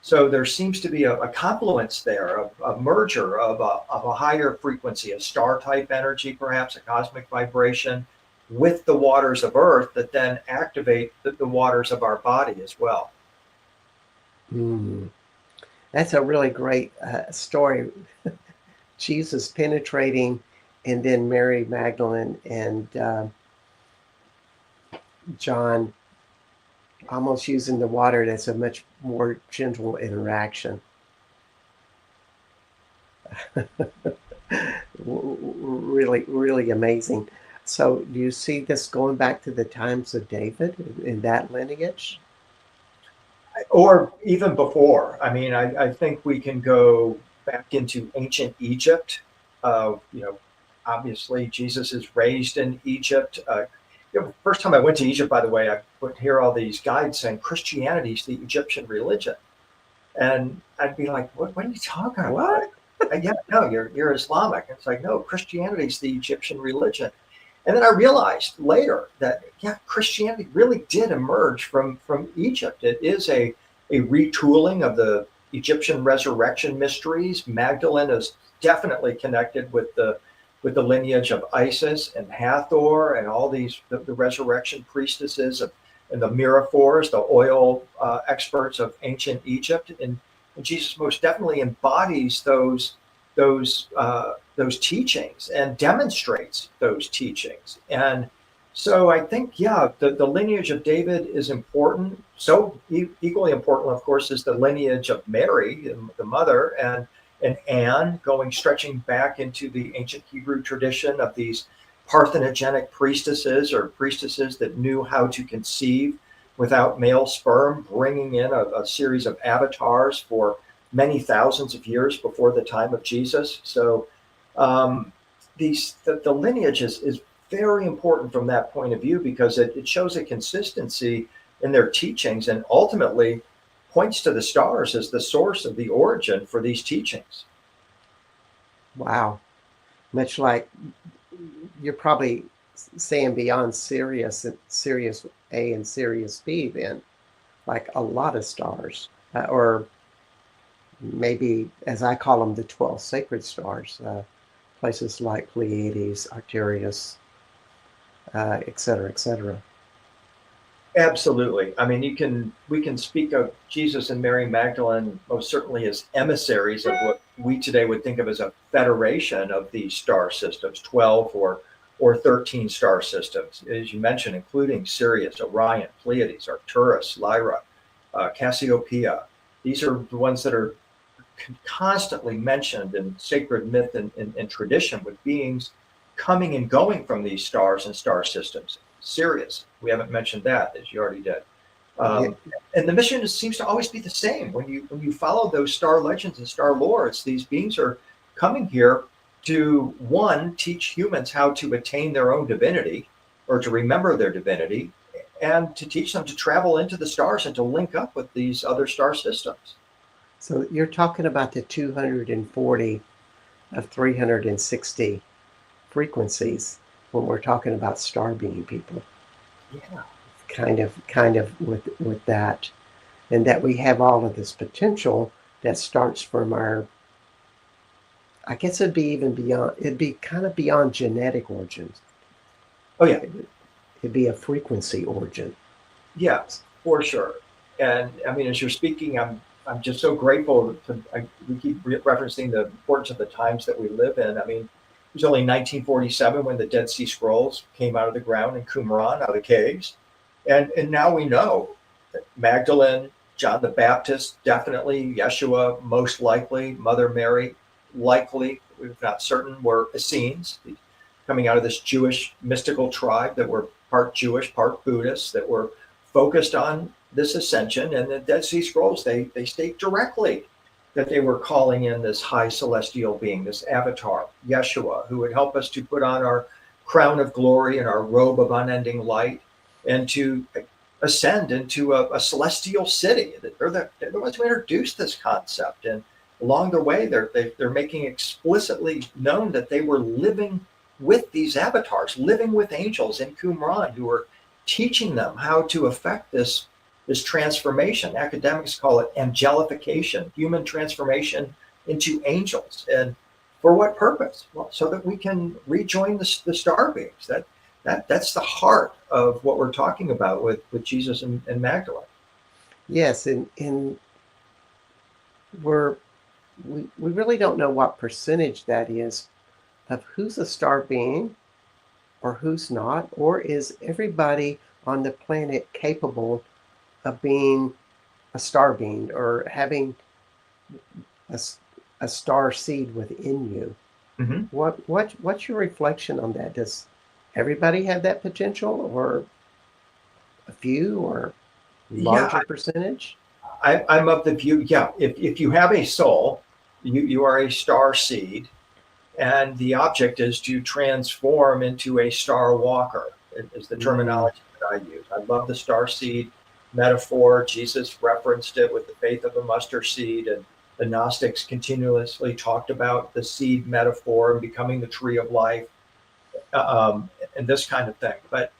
So there seems to be a confluence there, a merger of a higher frequency, a star type energy, perhaps a cosmic vibration, with the waters of earth that then activate the waters of our body as well. Hmm. That's a really great story. Jesus penetrating, and then Mary Magdalene and John almost using the water. That's a much more gentle interaction. Really, really amazing. So, do you see this going back to the times of David in that lineage? Or even before. I mean, I think we can go back into ancient Egypt. Obviously, Jesus is raised in Egypt. First time I went to Egypt, by the way, I would hear all these guides saying Christianity is the Egyptian religion. And I'd be like, what are you talking about? What? Yeah, no, you're Islamic. It's like, no, Christianity is the Egyptian religion. And then I realized later that, yeah, Christianity really did emerge from Egypt. It is a retooling of the Egyptian resurrection mysteries. Magdalene is definitely connected with the lineage of Isis and Hathor and all these the resurrection priestesses of, and the Miraphors, the oil experts of ancient Egypt, and Jesus most definitely embodies those teachings and demonstrates those teachings. And so I think, yeah, the lineage of David is important. So equally important, of course, is the lineage of Mary, the mother, and Anne, stretching back into the ancient Hebrew tradition of these parthenogenic priestesses that knew how to conceive without male sperm, bringing in a series of avatars for many thousands of years before the time of Jesus. So um, the lineage is very important from that point of view because it shows a consistency in their teachings and ultimately points to the stars as the source of the origin for these teachings. Wow. Much like you're probably saying beyond Sirius A and Sirius B, then, like a lot of stars, or maybe, as I call them, the 12 sacred stars, places like Pleiades, Arcturus, et cetera, et cetera. Absolutely. I mean, we can speak of Jesus and Mary Magdalene most certainly as emissaries of what we today would think of as a federation of these star systems, 12 or 13 star systems, as you mentioned, including Sirius, Orion, Pleiades, Arcturus, Lyra, Cassiopeia. These are the ones that are constantly mentioned in sacred myth and tradition with beings coming and going from these stars and star systems. Sirius, we haven't mentioned that, as you already did. Yeah. And the mission seems to always be the same. When you follow those star legends and star lore, it's these beings are coming here to, one, teach humans how to attain their own divinity or to remember their divinity, and to teach them to travel into the stars and to link up with these other star systems. So you're talking about the 240 of 360 frequencies when we're talking about star being people. Yeah. Kind of with that, and that we have all of this potential that starts from our. I guess it'd be even beyond. It'd be kind of beyond genetic origins. Oh yeah. It'd be a frequency origin. Yeah, for sure. And I mean, as you're speaking, I'm just so grateful we keep referencing the importance of the times that we live in. I mean, it was only 1947 when the Dead Sea Scrolls came out of the ground in Qumran, out of the caves, and now we know that Magdalene, John the Baptist, definitely Yeshua, most likely Mother Mary, likely, we're not certain, were Essenes, coming out of this Jewish mystical tribe that were part Jewish, part Buddhist, that were focused on this ascension. And the Dead Sea Scrolls, they state directly that they were calling in this high celestial being, this avatar, Yeshua, who would help us to put on our crown of glory and our robe of unending light and to ascend into a celestial city. They're the ones who introduced this concept. And along the way, they're making explicitly known that they were living with these avatars, living with angels in Qumran who were teaching them how to affect this transformation. Academics call it angelification, human transformation into angels. And for what purpose? Well, so that we can rejoin the star beings. That's the heart of what we're talking about with Jesus and Magdalene. Yes, and we're we really don't know what percentage that is of who's a star being or who's not, or is everybody on the planet capable of being a star being or having a, a star seed within you? Mm-hmm. What's your reflection on that? Does everybody have that potential, or a few, or Yeah, larger percentage? I'm of the view, yeah, if you have a soul, you are a star seed, and the object is to transform into a star walker, is the Mm, terminology that I use. I love the star seed metaphor. Jesus referenced it with the faith of a mustard seed, and the Gnostics continuously talked about the seed metaphor and becoming the tree of life, and this kind of thing. But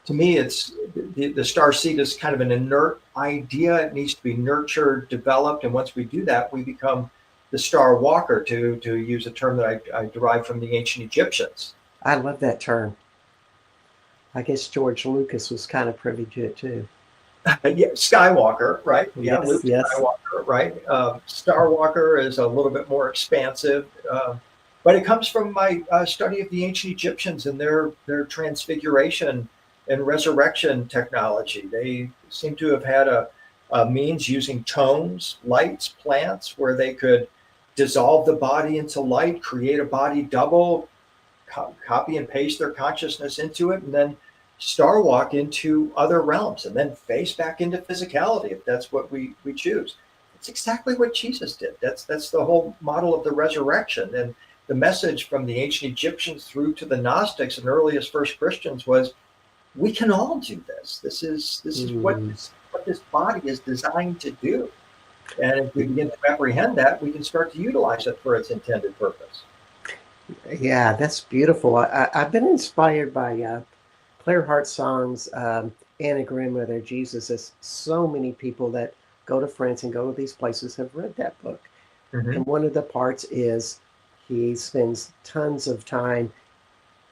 to me, it's the star seed is kind of an inert idea. It needs to be nurtured, developed, and once we do that, we become the star walker. To use a term that I derived from the ancient Egyptians. I love that term. I guess George Lucas was kind of privy to it too. Yeah, Skywalker, right? Yeah, Yes, Luke yes. Skywalker, right? Star Walker is a little bit more expansive, but it comes from my study of the ancient Egyptians and their transfiguration and resurrection technology. They seem to have had a means using tones, lights, plants, where they could dissolve the body into light, create a body double, copy and paste their consciousness into it, and then star walk into other realms and then face back into physicality if that's what we choose. It's exactly what Jesus did. That's the whole model of the resurrection. And the message from the ancient Egyptians through to the Gnostics and earliest first Christians was, we can all do this. This is Mm. what this body is designed to do. And if we begin to apprehend that, we can start to utilize it for its intended purpose. Yeah, that's beautiful. I've been inspired by Claire Hartsong's Anagram of Their Jesus. As so many people that go to France and go to these places have read that book. Mm-hmm. And one of the parts is he spends tons of time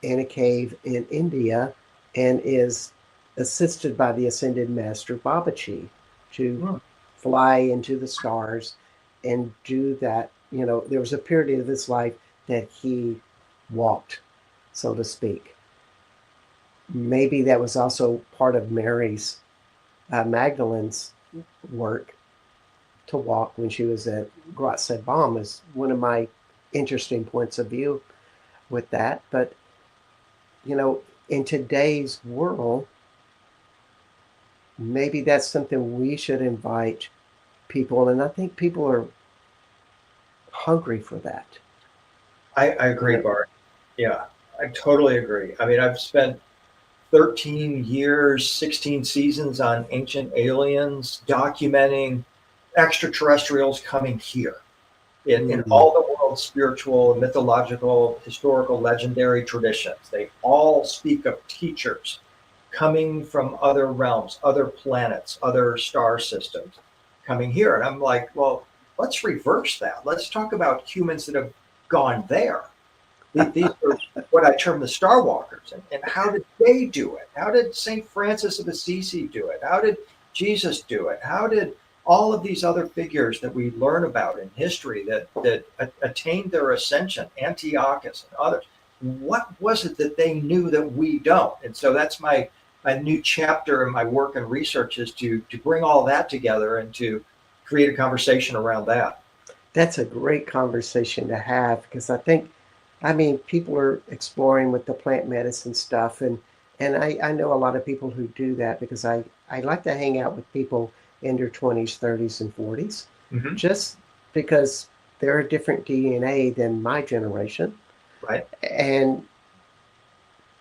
in a cave in India and is assisted by the ascended master Babaji to Mm. fly into the stars and do that. You know, there was a period of his life that he walked, so to speak. Maybe that was also part of Mary's, Magdalene's work to walk when she was at Grat Sebam is one of my interesting points of view with that. But, you know, in today's world, maybe that's something we should invite people. And I think people are hungry for that. I You agree, know, Bart. Yeah, I totally agree. I mean, I've spent 13 years, 16 seasons on Ancient Aliens, documenting extraterrestrials coming here in mm, all the world's spiritual, mythological, historical, legendary traditions. They all speak of teachers coming from other realms, other planets, other star systems coming here. And I'm like, well, let's reverse that. Let's talk about humans that have gone there. These are what I term the Star Walkers. And how did they do it? How did St. Francis of Assisi do it? How did Jesus do it? How did all of these other figures that we learn about in history that attained their ascension, Antiochus and others, what was it that they knew that we don't? And so that's my new chapter in my work and research is to bring all that together and to create a conversation around that. that's a great conversation to have because I think, I mean, people are exploring with the plant medicine stuff, and I know a lot of people who do that because I like to hang out with people in their 20s, 30s, and 40s, Hmm. just because they're a different DNA than my generation, Right? and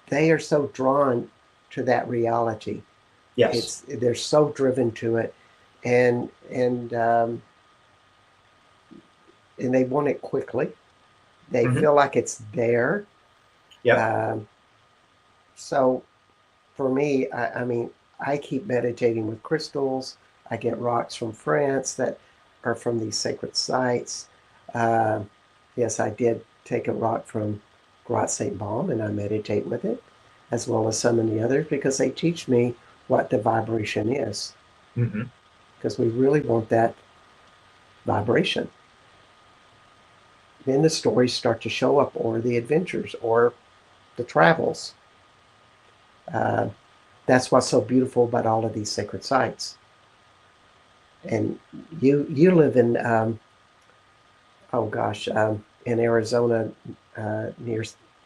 they are so drawn to that reality. Yes. It's they're so driven to it, and and they want it quickly. They Hmm. feel like it's there. Yep. Um, so for me, I mean, I keep meditating with crystals. I get rocks from France that are from these sacred sites. Uh, yes, I did take a rock from Grat St. Balm and I meditate with it, as well as some of the others, because they teach me what the vibration is, Hmm. because we really want that vibration. Then the stories start to show up, or the adventures, or the travels. Uh, that's what's so beautiful about all of these sacred sites. And you live in oh gosh, in Arizona, near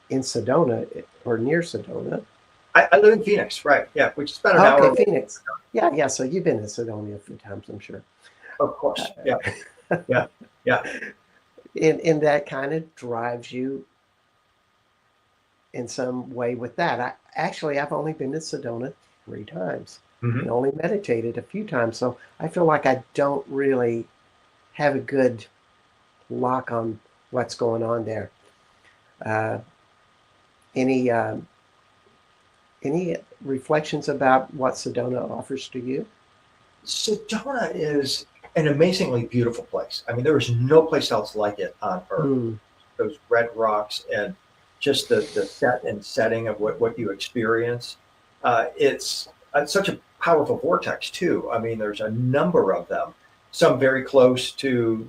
in Sedona or near Sedona. I live in Phoenix, right? Yeah, which is about an Oh, hour okay, away. Phoenix. Yeah, yeah. So you've been to Sedona a few times, I'm sure. Of course. Yeah, yeah, yeah. And that kind of drives you in some way with that. I've only been to Sedona 3 times and Hmm. only meditated a few times, so I feel like I don't really have a good lock on what's going on there. Uh, any Any reflections about what Sedona offers to you? Sedona is an amazingly beautiful place. I mean, there is no place else like it on earth. Mm, Those red rocks and just the set and setting of what you experience. It's such a powerful vortex too. I mean, there's a number of them. Some very close to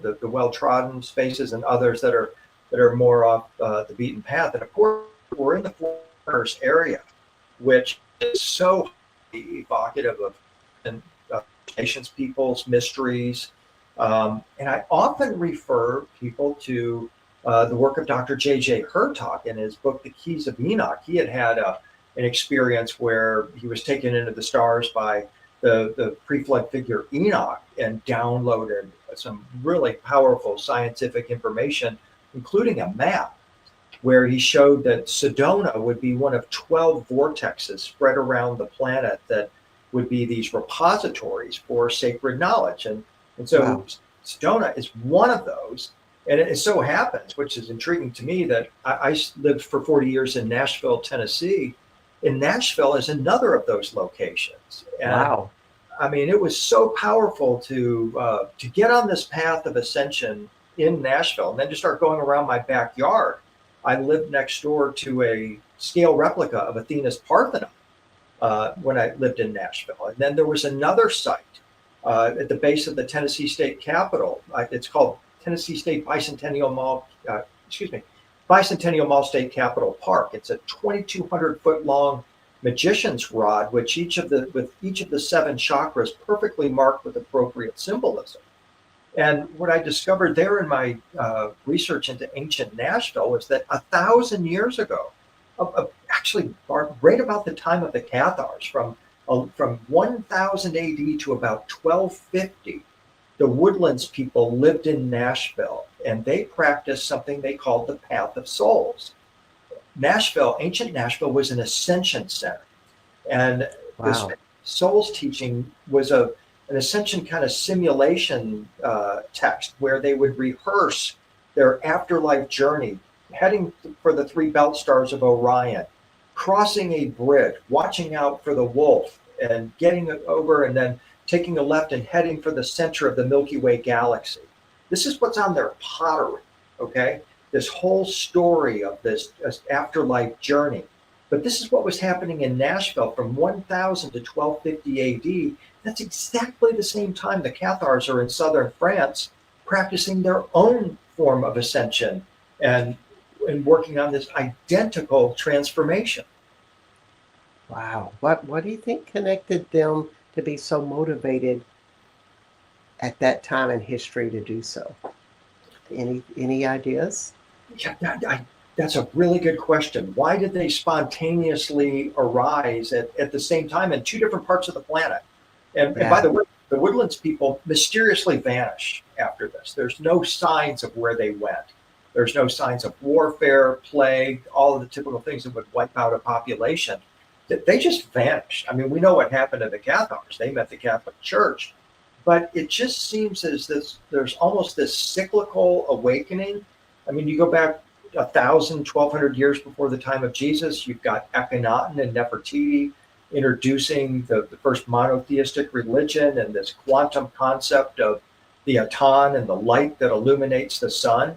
the well-trodden spaces, and others that are more off the beaten path. And of course, we're in the Four Corners area, which is so evocative of and nations, peoples, mysteries. And I often refer people to the work of Dr. J.J. Hertog in his book, The Keys of Enoch. He had an experience where he was taken into the stars by the pre-flood figure Enoch and downloaded some really powerful scientific information, including a map where he showed that Sedona would be one of 12 vortexes spread around the planet that would be these repositories for sacred knowledge. And so wow. Sedona is one of those. And it so happens, which is intriguing to me, that I lived for 40 years in Nashville, Tennessee. And Nashville is another of those locations. And Wow. I mean, it was so powerful to get on this path of ascension in Nashville, and then to start going around my backyard. I lived next door to a scale replica of Athena's Parthenon when I lived in Nashville, and then there was another site at the base of the Tennessee State Capitol. It's called Tennessee State Bicentennial Mall. Excuse me, Bicentennial Mall State Capitol Park. It's a 2,200-foot long magician's rod, with each of the seven chakras perfectly marked with appropriate symbolism. And what I discovered there in my research into ancient Nashville was that 1,000 years ago, actually right about the time of the Cathars, from 1000 AD to about 1250, the Woodlands people lived in Nashville, and they practiced something they called the Path of Souls. Nashville, ancient Nashville, was an ascension center, and this Wow. Souls teaching was an ascension kind of simulation text where they would rehearse their afterlife journey, heading for the three belt stars of Orion, crossing a bridge, watching out for the wolf, and getting it over, and then taking a left and heading for the center of the Milky Way galaxy. This is what's on their pottery, okay? This whole story of this afterlife journey. But this is what was happening in Nashville from 1000 to 1250 AD. That's exactly the same time the Cathars are in southern France practicing their own form of ascension and, and working on this identical transformation. Wow. What do you think connected them to be so motivated at that time in history to do so? Any ideas? Yeah, that's a really good question. Why did they spontaneously arise at the same time in two different parts of the planet? And by Yeah. the way, the Woodlands people mysteriously vanish after this. There's no signs of where they went. There's no signs of warfare, plague, all of the typical things that would wipe out a population. They just vanished. I mean, we know what happened to the Cathars. They met the Catholic Church, but it just seems as this there's almost this cyclical awakening. I mean, you go back 1,000, 1,200 years before the time of Jesus, you've got Akhenaten and Nefertiti introducing the first monotheistic religion and this quantum concept of the Atan and the light that illuminates the sun.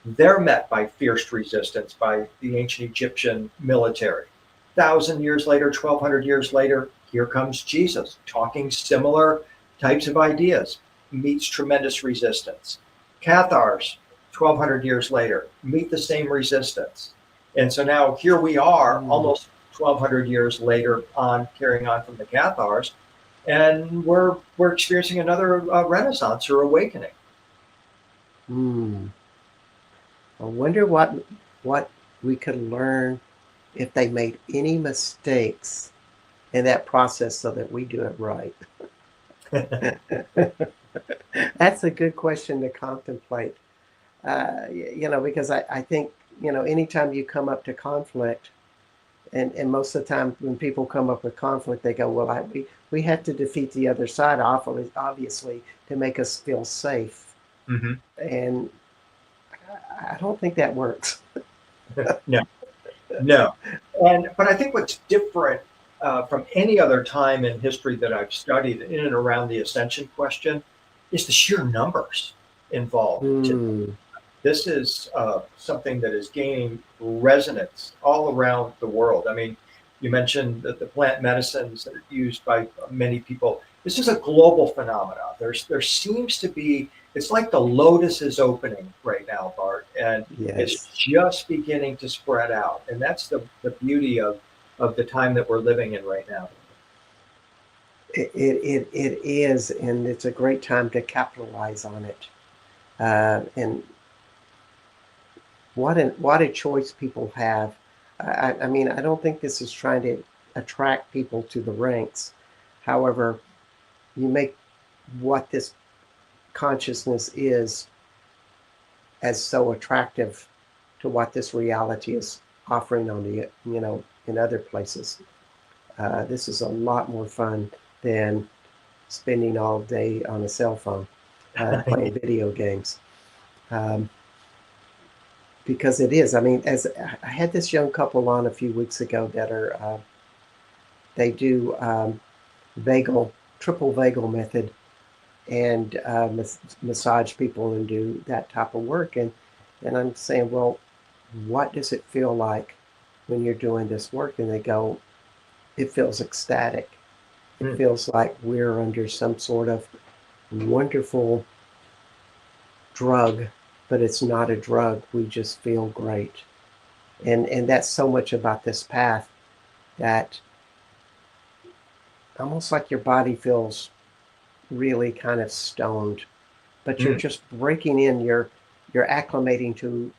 They're met by fierce resistance by the ancient Egyptian military. 1,000 years later, 1,200 years later, here comes Jesus talking similar types of ideas, meets tremendous resistance. Cathars, 1,200 years later, meet the same resistance. And so now here we are, Mm, almost 1,200 years later, on carrying on from the Cathars, and we're experiencing another renaissance or awakening. mm. I wonder what we could learn if they made any mistakes in that process so that we do it right. That's a good question to contemplate. Because I think, anytime you come up to conflict, and most of the time when people come up with conflict, they go, well, we have to defeat the other side, obviously, to make us feel safe. Mhm. And I don't think that works. No, no. But I think what's different from any other time in history that I've studied in and around the ascension question is the sheer numbers involved today. Hmm. This is something that is gaining resonance all around the world. I mean, you mentioned that the plant medicines that are used by many people. This is a global phenomenon. There seems to be. It's like the lotus is opening right now, Bart, and it's Yes. just beginning to spread out. And that's the beauty of the time that we're living in right now. It is, and it's a great time to capitalize on it. And what a choice people have. I mean, I don't think this is trying to attract people to the ranks. However, you make what this consciousness is as so attractive to what this reality is offering on the in other places. This is a lot more fun than spending all day on a cell phone playing video games. Um, because it is. I mean, as I had this young couple on a few weeks ago that are they do vagal triple vagal method and massage people and do that type of work, and I'm saying, well, what does it feel like when you're doing this work? And they go, it feels ecstatic. It Mm, feels like we're under some sort of wonderful drug, but it's not a drug. We just feel great. And that's so much about this path that almost like your body feels really kind of stoned, but you're mm, just breaking in, you're acclimating to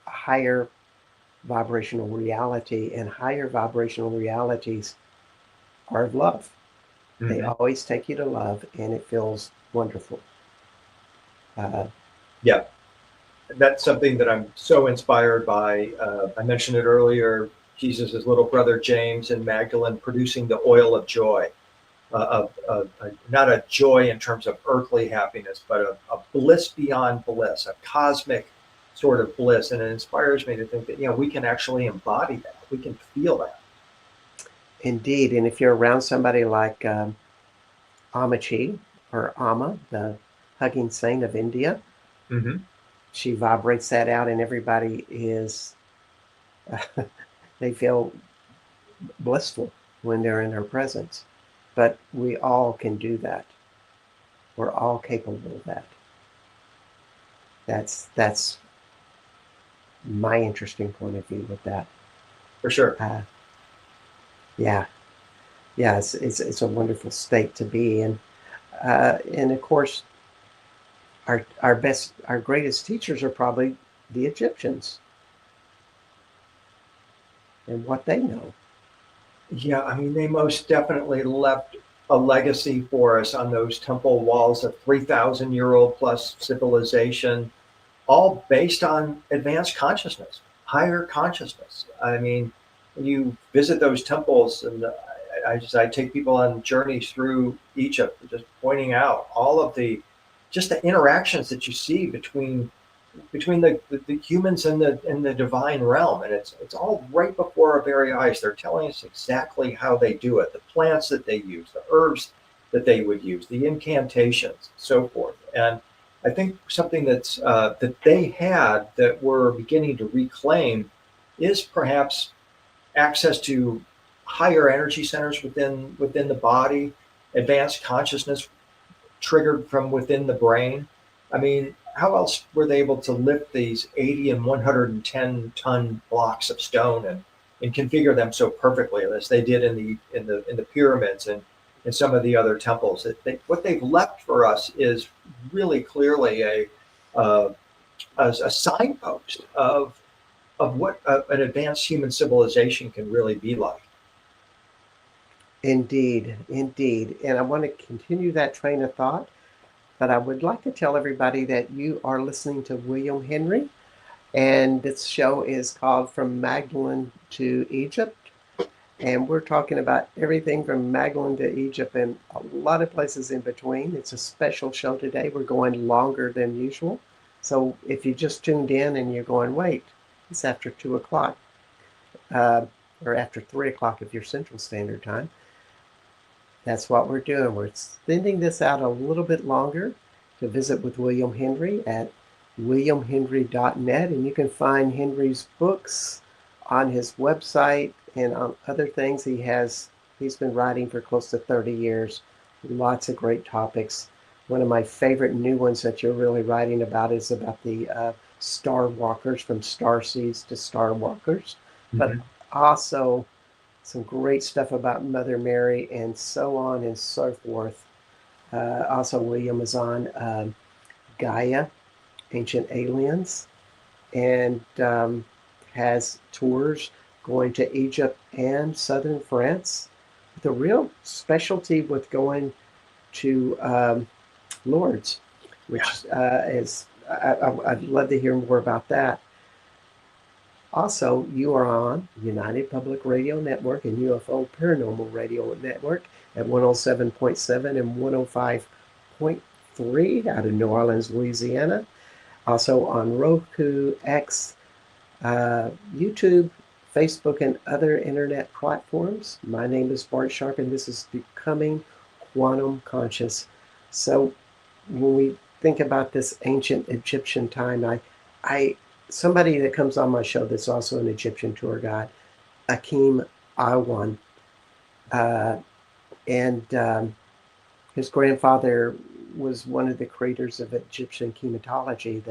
a higher vibrational reality, and higher vibrational realities are of love. They mhm. always take you to love, and it feels wonderful. Uh, Yeah, that's something that I'm so inspired by. I mentioned it earlier. Jesus' little brother James and Magdalene producing the oil of joy, not a joy in terms of earthly happiness, but a bliss beyond bliss, a cosmic sort of bliss. And it inspires me to think that, we can actually embody that. We can feel that. Indeed, and if you're around somebody like Amachi or Ama, the hugging saint of India, Hmm. she vibrates that out, and everybody is they feel blissful when they're in her presence. But we all can do that. We're all capable of that. That's my interesting point of view with that. For sure. Uh, yeah, yeah, it's a wonderful state to be in, and of course, our greatest teachers are probably the Egyptians and what they know. Yeah, I mean, they most definitely left a legacy for us on those temple walls of 3,000-year-old plus civilization, all based on advanced consciousness, higher consciousness. I mean, when you visit those temples, and I take people on journeys through Egypt, just pointing out all of just the interactions that you see between the humans and the divine realm, and it's all right before our very eyes. They're telling us exactly how they do it, the plants that they use, the herbs that they would use, the incantations, so forth. And I think something that they had that we're beginning to reclaim is perhaps access to higher energy centers within the body, advanced consciousness triggered from within the brain. I mean, how else were they able to lift these 80 and 110-ton blocks of stone and configure them so perfectly as they did in the pyramids and in some of the other temples? What they've left for us is really clearly uh, a signpost of what an advanced human civilization can really be like. Indeed, indeed, and I want to continue that train of thought. But I would like to tell everybody that you are listening to William Henry, and this show is called From Magdalene to Egypt. And we're talking about everything from Magdalene to Egypt and a lot of places in between. It's a special show today. We're going longer than usual. So if you just tuned in and you're going, wait, it's after 2 o'clock, uh, or after 3 o'clock if you're Central Standard Time. That's what we're doing. We're extending this out a little bit longer to visit with William Henry at williamhenry.net. And you can find Henry's books on his website and on other things he's been writing for close to 30 years. Lots of great topics. One of my favorite new ones that you're really writing about is about the Star Walkers, from Star Seeds to Star Walkers, but Mhm. also some great stuff about Mother Mary and so on and so forth. Also, William is on Gaia, Ancient Aliens, and has tours going to Egypt and southern France. The real specialty with going to Lourdes, Yeah. which I'd love to hear more about that. Also, you are on United Public Radio Network and UFO Paranormal Radio Network at 107.7 and 105.3 out of New Orleans, Louisiana. Also on Roku, X, YouTube, Facebook, and other internet platforms. My name is Bart Sharp, and this is Becoming Quantum Conscious. So when we think about this ancient Egyptian time, I somebody that comes on my show that's also an Egyptian tour guide, Akim Awan, uh, and his grandfather was one of the creators of Egyptian chematology,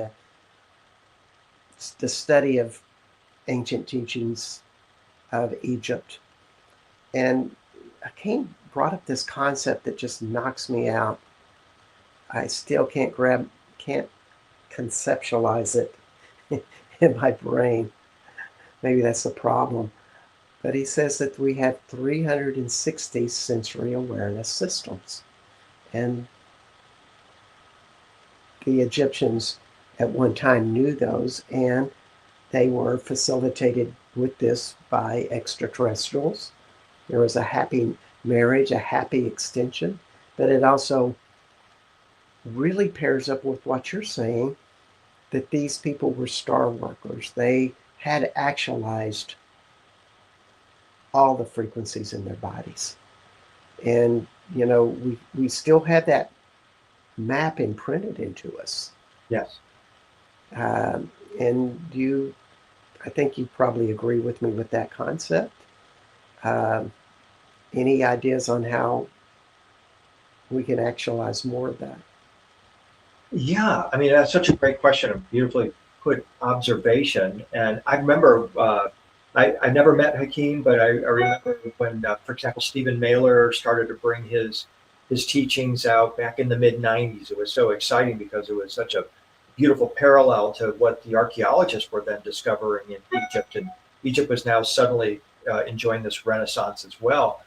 the study of ancient teachings of Egypt. And Akim brought up this concept that just knocks me out. I still can't conceptualize it in my brain. Maybe that's the problem. But he says that we have 360 sensory awareness systems. And the Egyptians at one time knew those, and they were facilitated with this by extraterrestrials. There was a happy marriage, a happy extension, but it also really pairs up with what you're saying, that these people were star workers. They had actualized all the frequencies in their bodies. And, we still have that map imprinted into us. Yes. And I think you probably agree with me with that concept. Um, any ideas on how we can actualize more of that? Yeah, I mean, that's such a great question, a beautifully put observation. And I remember, I never met Hakeem, but I remember when, for example, Stephen Mailer started to bring his teachings out back in the mid '90s. It was so exciting because it was such a beautiful parallel to what the archaeologists were then discovering in Egypt, and Egypt was now suddenly enjoying this renaissance as well.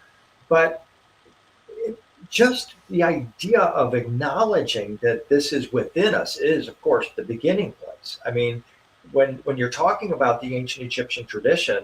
But just the idea of acknowledging that this is within us is, of course, the beginning place. I mean, when you're talking about the ancient Egyptian tradition,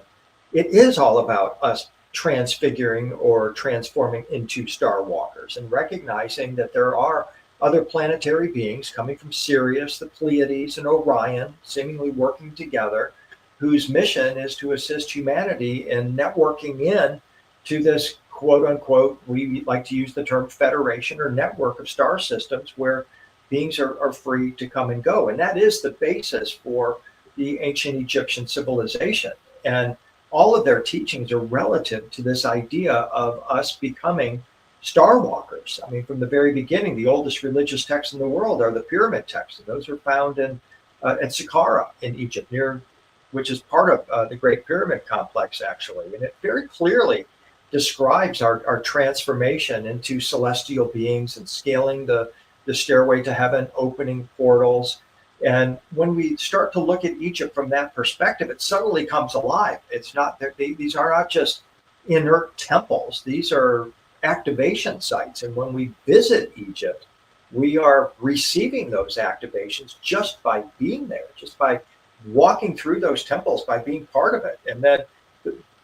it is all about us transfiguring or transforming into star walkers and recognizing that there are other planetary beings coming from Sirius, the Pleiades, and Orion, seemingly working together, whose mission is to assist humanity in networking in to this quote unquote, we like to use the term federation or network of star systems where beings are free to come and go. And that is the basis for the ancient Egyptian civilization. And all of their teachings are relative to this idea of us becoming star walkers. I mean, from the very beginning, the oldest religious texts in the world are the pyramid texts. And those are found at Saqqara in Egypt, which is part of the Great Pyramid Complex, actually. And it very clearly describes our transformation into celestial beings and scaling the stairway to heaven, opening portals. And when we start to look at Egypt from that perspective, it suddenly comes alive. It's not these are not just inert temples; these are activation sites. And when we visit Egypt, we are receiving those activations just by being there, just by walking through those temples, by being part of it. And then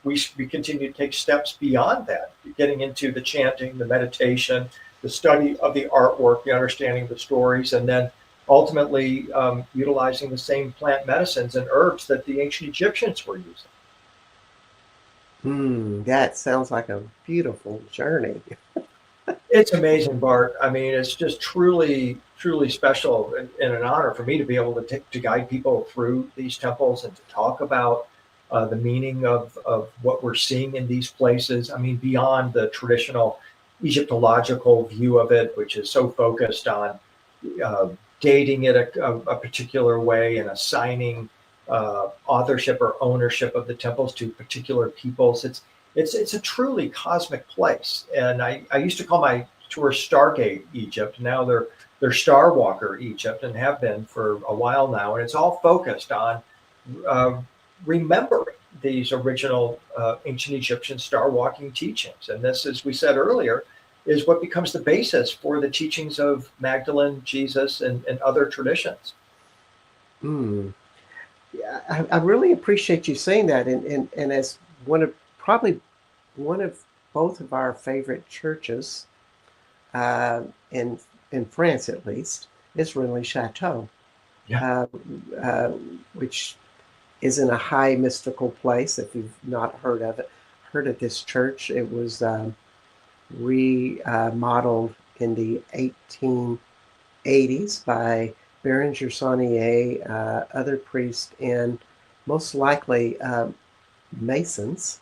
we continue to take steps beyond that, getting into the chanting, the meditation, the study of the artwork, the understanding of the stories, and then ultimately utilizing the same plant medicines and herbs that the ancient Egyptians were using. That sounds like a beautiful journey. It's amazing, Bart. I mean, it's just truly, truly special and an honor for me to be able to guide people through these temples and to talk about the meaning of what we're seeing in these places. I mean, beyond the traditional Egyptological view of it, which is so focused on uh, dating it a particular way and assigning authorship or ownership of the temples to particular peoples. It's a truly cosmic place, and I used to call my tour Stargate Egypt. Now they're Star Walker Egypt, and have been for a while now, and it's all focused on uh, remembering these original ancient Egyptian star walking teachings. And this, as we said earlier, is what becomes the basis for the teachings of Magdalene, Jesus, and other traditions. Hmm. Yeah, I really appreciate you saying that. And as one of probably one of both of our favorite churches, uh, in in France at least, is Rennes Chateau, Yeah. uh, uh, which is in a high mystical place. If you've not heard of this church, it was remodeled in the 1880s by Berenger Saunier, other priests, and most likely Masons.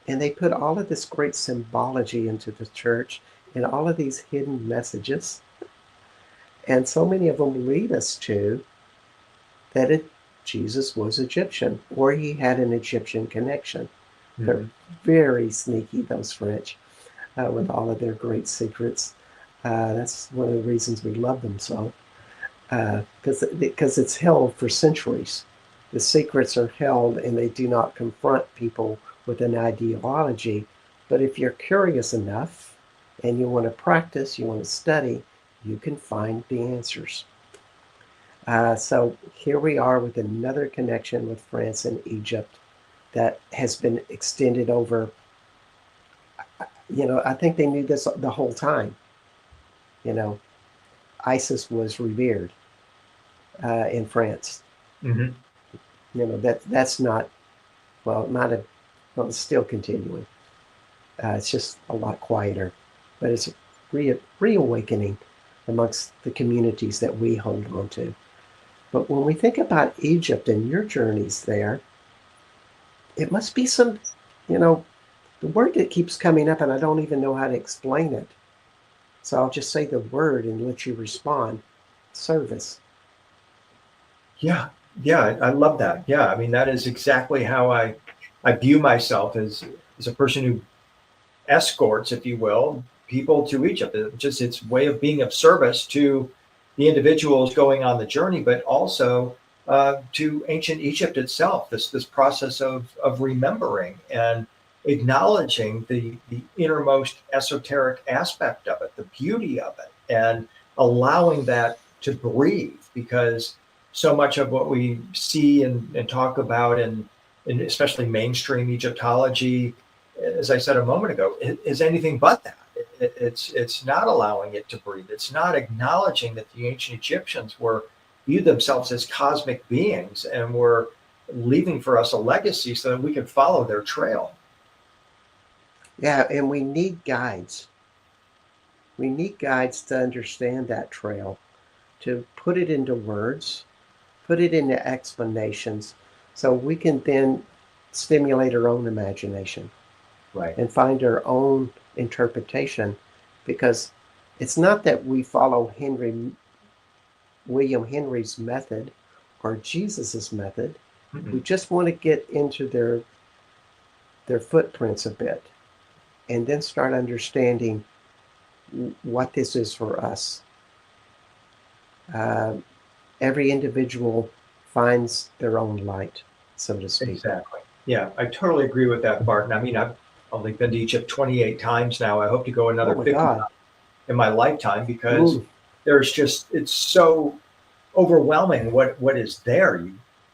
And they put all of this great symbology into the church and all of these hidden messages. And so many of them lead us to that Jesus was Egyptian or he had an Egyptian connection. They're Mhm. very sneaky, those French, with all of their great secrets. That's one of the reasons we love them so, because it's held for centuries. The secrets are held and they do not confront people with an ideology. But if you're curious enough and you want to practice, you want to study, you can find the answers. So here we are with another connection with France and Egypt that has been extended over, I think they knew this the whole time. You know, Isis was revered in France. Mhm. That's not, well, not a, well, it's still continuing. It's just a lot quieter, but it's reawakening amongst the communities that we hold on to. But when we think about Egypt and your journeys there, it must be some, you know, the word that keeps coming up, and I don't even know how to explain it. So I'll just say the word and let you respond. Service. Yeah, yeah, I love that. Yeah, I mean that is exactly how I view myself as a person who escorts, if you will, people to Egypt. Just its way of being of service to the individuals going on the journey, but also to ancient Egypt itself. This process of remembering and acknowledging the innermost esoteric aspect of it, the beauty of it, and allowing that to breathe. Because so much of what we see and talk about, and especially mainstream Egyptology, as I said a moment ago, is anything but that. It's not allowing it to breathe. It's not acknowledging that the ancient Egyptians were viewed themselves as cosmic beings and were leaving for us a legacy so that we could follow their trail. Yeah, and we need guides. We need guides to understand that trail, to put it into words, put it into explanations, so we can then stimulate our own imagination Right. and find our own interpretation. Because it's not that we follow William Henry's method or Jesus's method. We Mm-mm. just want to get into their footprints a bit and then start understanding what this is for us. Uh, every individual finds their own light, so to speak. Exactly. Yeah, I totally agree with that, Barton. I mean, I've only been to Egypt 28 times now. I hope to go Oh another my 50 God. times in my lifetime because Mm. there's just, it's so overwhelming what is there.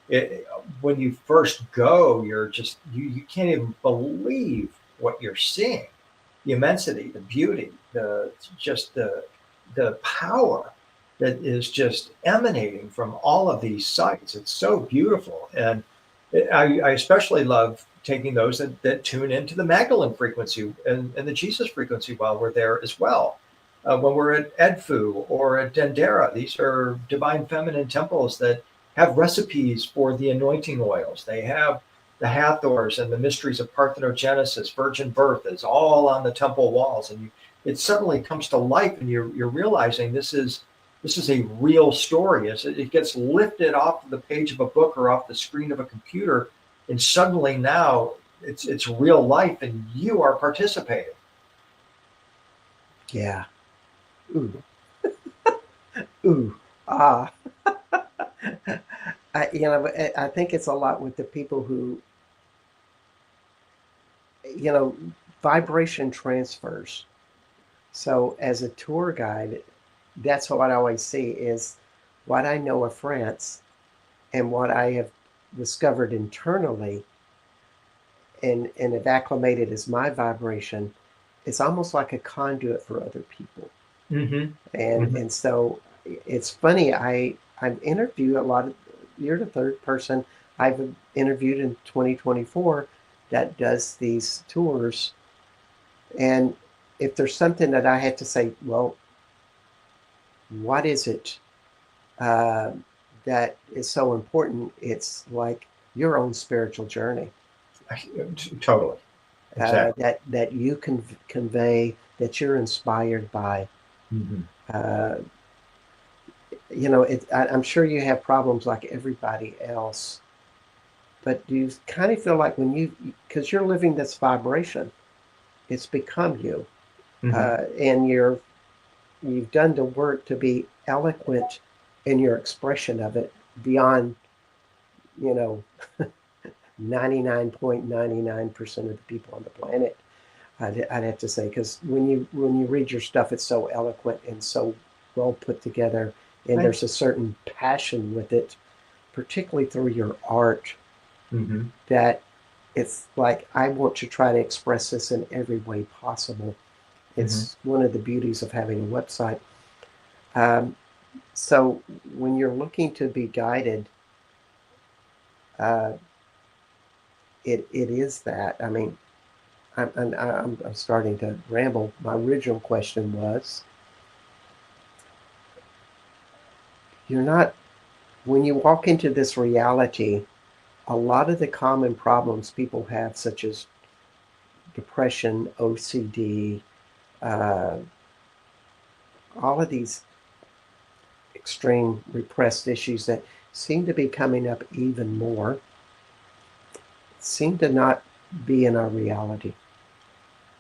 It, when you first go, you're just you can't even believe what you're seeing. The immensity, the beauty, the just the power that is just emanating from all of these sites. It's so beautiful, and I especially love taking those that tune into the Magdalene frequency and the Jesus frequency while we're there as well. When we're at Edfu or at Dendera, these are divine feminine temples that have recipes for the anointing oils. They have the Hathors and the mysteries of parthenogenesis, virgin birth is all on the temple walls, and it suddenly comes to life, and you're realizing this is a real story. As it gets lifted off the page of a book or off the screen of a computer, and suddenly now it's real life, and you are participating. Yeah. Ooh. Ooh. Ah. I think it's a lot with the people who, you know, vibration transfers. So as a tour guide, that's what I always see is what I know of France and what I have discovered internally and have acclimated as my vibration. It's almost like a conduit for other people. Mm-hmm. And Mm-hmm. and so it's funny. I've interviewed a lot of, you're the third person I've interviewed in 2024 that does these tours. And if there's something that I had to say, well, what is it uh, that is so important? It's like your own spiritual journey Totally. Exactly. that you can convey, that you're inspired by. Mm-hmm. Uh, I'm sure you have problems like everybody else, but you kind of feel like when because you're living this vibration, it's become you, Mm-hmm. and you've done the work to be eloquent in your expression of it beyond, you know, 99.99% of the people on the planet. I'd have to say, because when you read your stuff, it's so eloquent and so well put together, and Thank there's a certain passion with it, particularly through your art, you. Mm-hmm. that it's like I want to try to express this in every way possible. Mm-hmm. It's one of the beauties of having a website. Um, so when you're looking to be guided, uh, it is that. I mean, I'm starting to ramble. My original question was, you're not, when you walk into this reality, a lot of the common problems people have, such as depression, OCD, uh, all of these extreme repressed issues that seem to be coming up even more, seem to not be in our reality.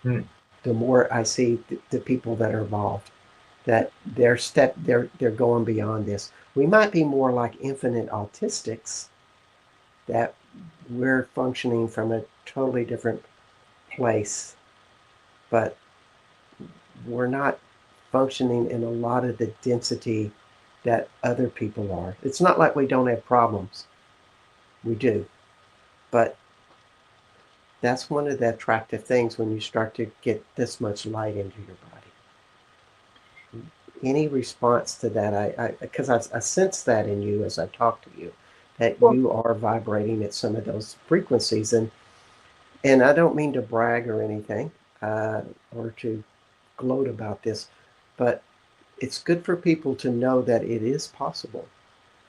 Mm. The more I see the people that are involved, that they're going beyond this. We might be more like infinite autistics, that we're functioning from a totally different place, but we're not functioning in a lot of the density that other people are. It's not like we don't have problems. We do. But that's one of the attractive things when you start to get this much light into your body. Any response to that? Because I sense that in you as I talk to you, that Well, you are vibrating at some of those frequencies. And I don't mean to brag or anything, uh, or to gloat about this, but it's good for people to know that it is possible.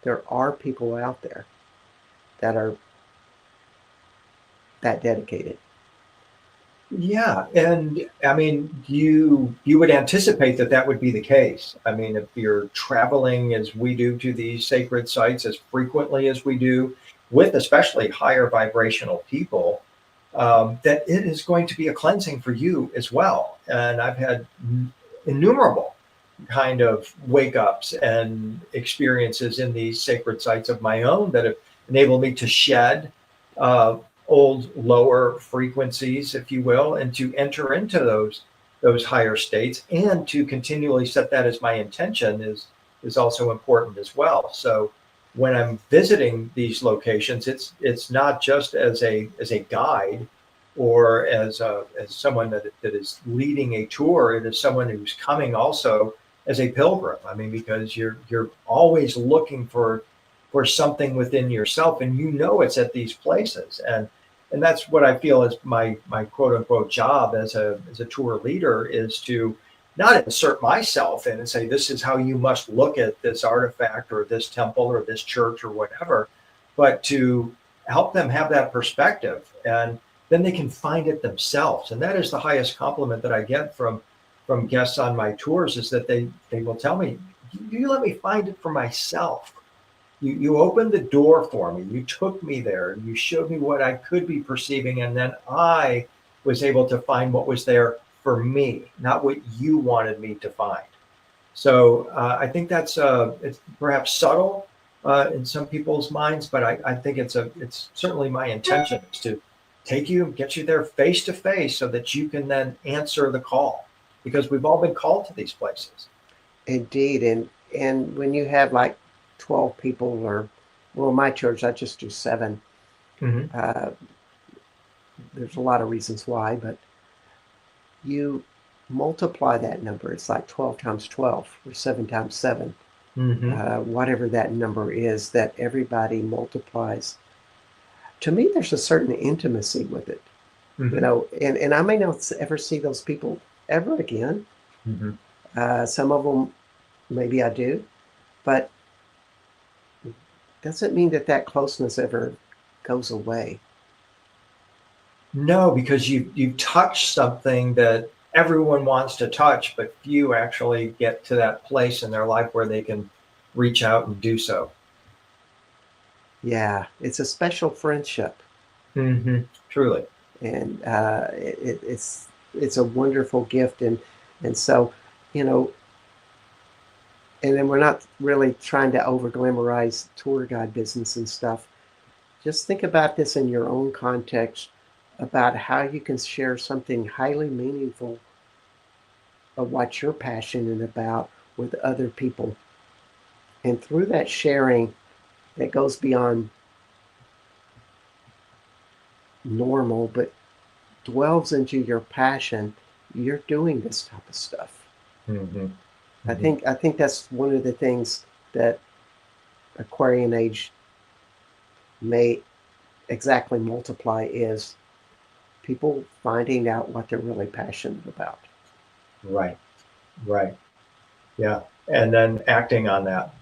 There are people out there that are that dedicated. yeah, and I mean, you would anticipate that that would be the case. I mean, if you're traveling as we do to these sacred sites as frequently as we do, with especially higher vibrational people, that it is going to be a cleansing for you as well. And I've had innumerable kind of wake ups and experiences in these sacred sites of my own that have enabled me to shed uh, old lower frequencies, if you will, and to enter into those higher states, and to continually set that as my intention is also important as well. So when I'm visiting these locations, it's not just as a guide or as someone that is leading a tour. It is someone who's coming also as a pilgrim. I mean, because you're always looking or something within yourself, and you know it's at these places. And that's what I feel is my quote unquote job as a tour leader, is to not insert myself in and say this is how you must look at this artifact or this temple or this church or whatever, but to help them have that perspective, and then they can find it themselves. And that is the highest compliment that I get from guests on my tours, is that they will tell me, you let me find it for myself. You opened the door for me. You took me there. You showed me what I could be perceiving, and then I was able to find what was there for me, not what you wanted me to find. So I think that's it's perhaps subtle in some people's minds, but I think it's certainly my intention is to take you, get you there face to face, so that you can then answer the call, because we've all been called to these places. Indeed, and when you have like 12 people, or well, my church, I just do 7. Hmm. Uh, there's a lot of reasons why, but you multiply that number. It's like 12 times 12 or 7 times 7, Hmm. whatever that number is that everybody multiplies. To me, there's a certain intimacy with it, Hmm. and I may not ever see those people ever again. Hmm. Some of them, maybe I do, but doesn't mean that that closeness ever goes away. No, because you've touched something that everyone wants to touch, but few actually get to that place in their life where they can reach out and do so. Yeah, it's a special friendship, Hmm. Truly. and it's a wonderful gift, and so you know, and then we're not really trying to over glamorize tour guide business and stuff. Just think about this in your own context about how you can share something highly meaningful of what you're passionate about with other people, and through that sharing that goes beyond normal but dwells into your passion, you're doing this type of stuff. Hmm. I Hmm. think I think that's one of the things that Aquarian Age may exactly multiply is people finding out what they're really passionate about. Right. Right. Yeah. And then acting on that.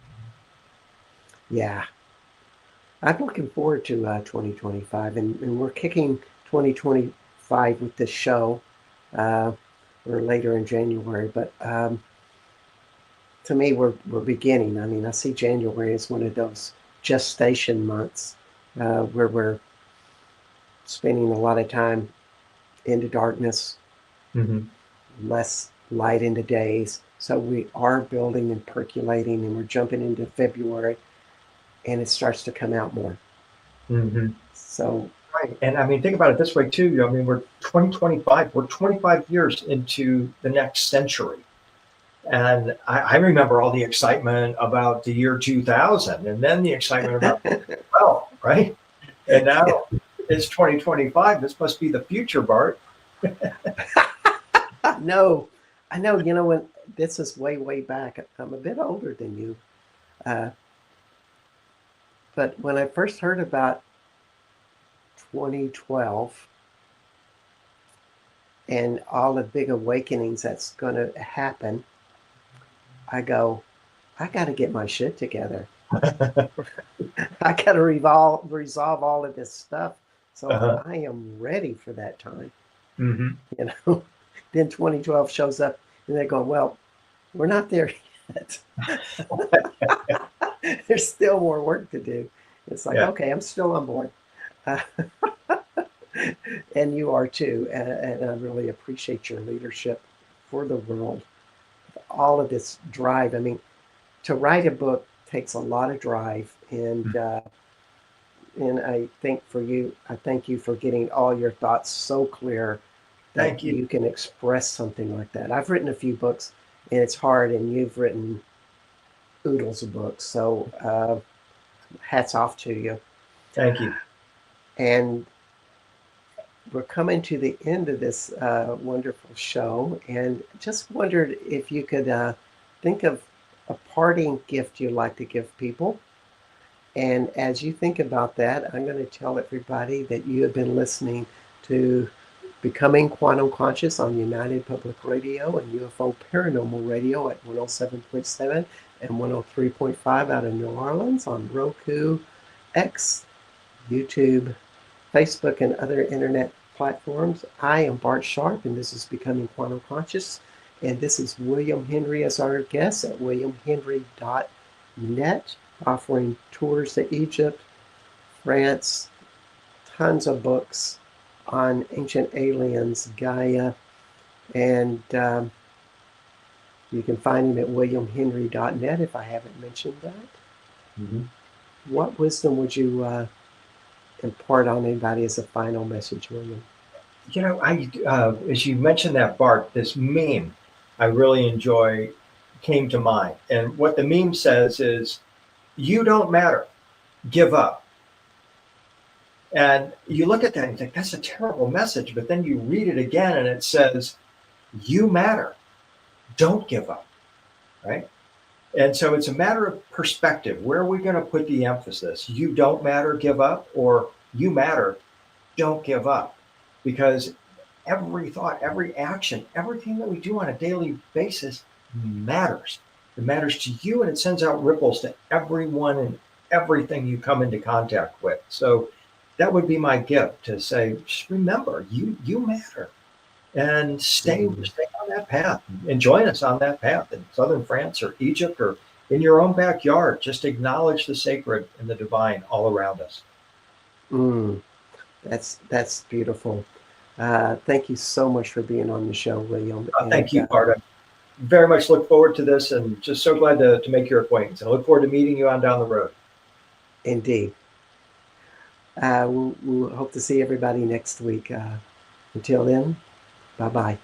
Yeah, I'm looking forward to 2025, and we're kicking 2025 with this show. Uh, or later in January, but to me, we're beginning. I mean, I see January as one of those gestation months where we're spending a lot of time into darkness, Hmm. less light into days. So we are building and percolating, and we're jumping into February, and it starts to come out more. Hmm. So, Right. And I mean, think about it this way too. I mean, we're 2025, we're 25 years into the next century. And I remember all the excitement about the year 2000, and then the excitement about, well, right? And now it's 2025. This must be the future, Bart. no, I know, when this is way, way back, I'm a bit older than you. Uh, but when I first heard about 2012 and all the big awakenings that's going to happen, I go, I got to get my shit together. I got to resolve all of this stuff so Uh-huh. I am ready for that time. Hmm. You know, then 2012 shows up and they go, well, we're not there yet. There's still more work to do. It's like, Yeah. okay, I'm still on board. Uh, and you are too. And I really appreciate your leadership for the world. All of this drive. I mean, to write a book takes a lot of drive, and I think for you, I thank you for getting all your thoughts so clear that Thank you. you can express something like that. I've written a few books, and it's hard, and you've written oodles of books, so hats off to you. Thank you. And we're coming to the end of this wonderful show, and just wondered if you could think of a parting gift you'd like to give people, And as you think about that, I'm going to tell everybody that you have been listening to Becoming Quantum Conscious on United Public Radio and UFO Paranormal Radio at 107.7 and 103.5 out of New Orleans on Roku, X, YouTube, Facebook, and other internet platforms. I am Bart Sharp, and this is Becoming Quantum Conscious. And this is William Henry as our guest at williamhenry.net, offering tours to Egypt, France, tons of books on ancient aliens, Gaia, and you can find him at williamhenry.net if I haven't mentioned that. Mhm. What wisdom would you impart on anybody as a final message, William? I as you mentioned that, Bart, this meme I really enjoy came to mind, and what the meme says is, "You don't matter, give up." And you look at that and you think that's a terrible message, but then you read it again and it says, "You matter, don't give up." Right? And so it's a matter of perspective. Where are we going to put the emphasis? You don't matter, give up, or you matter, don't give up, because every thought, every action, everything that we do on a daily basis matters. It matters to you, and it sends out ripples to everyone and everything you come into contact with. So that would be my gift, to say, just remember, you matter, and stay on that path and join us on that path in southern France or Egypt or in your own backyard. Just acknowledge the sacred and the divine all around us. Mm, that's beautiful. Thank you so much for being on the show, William. And Thank you, Bart. I very much look forward to this, and just so glad to make your acquaintance. And I look forward to meeting you on down the road. indeed, we'll hope to see everybody next week. Until then, bye bye.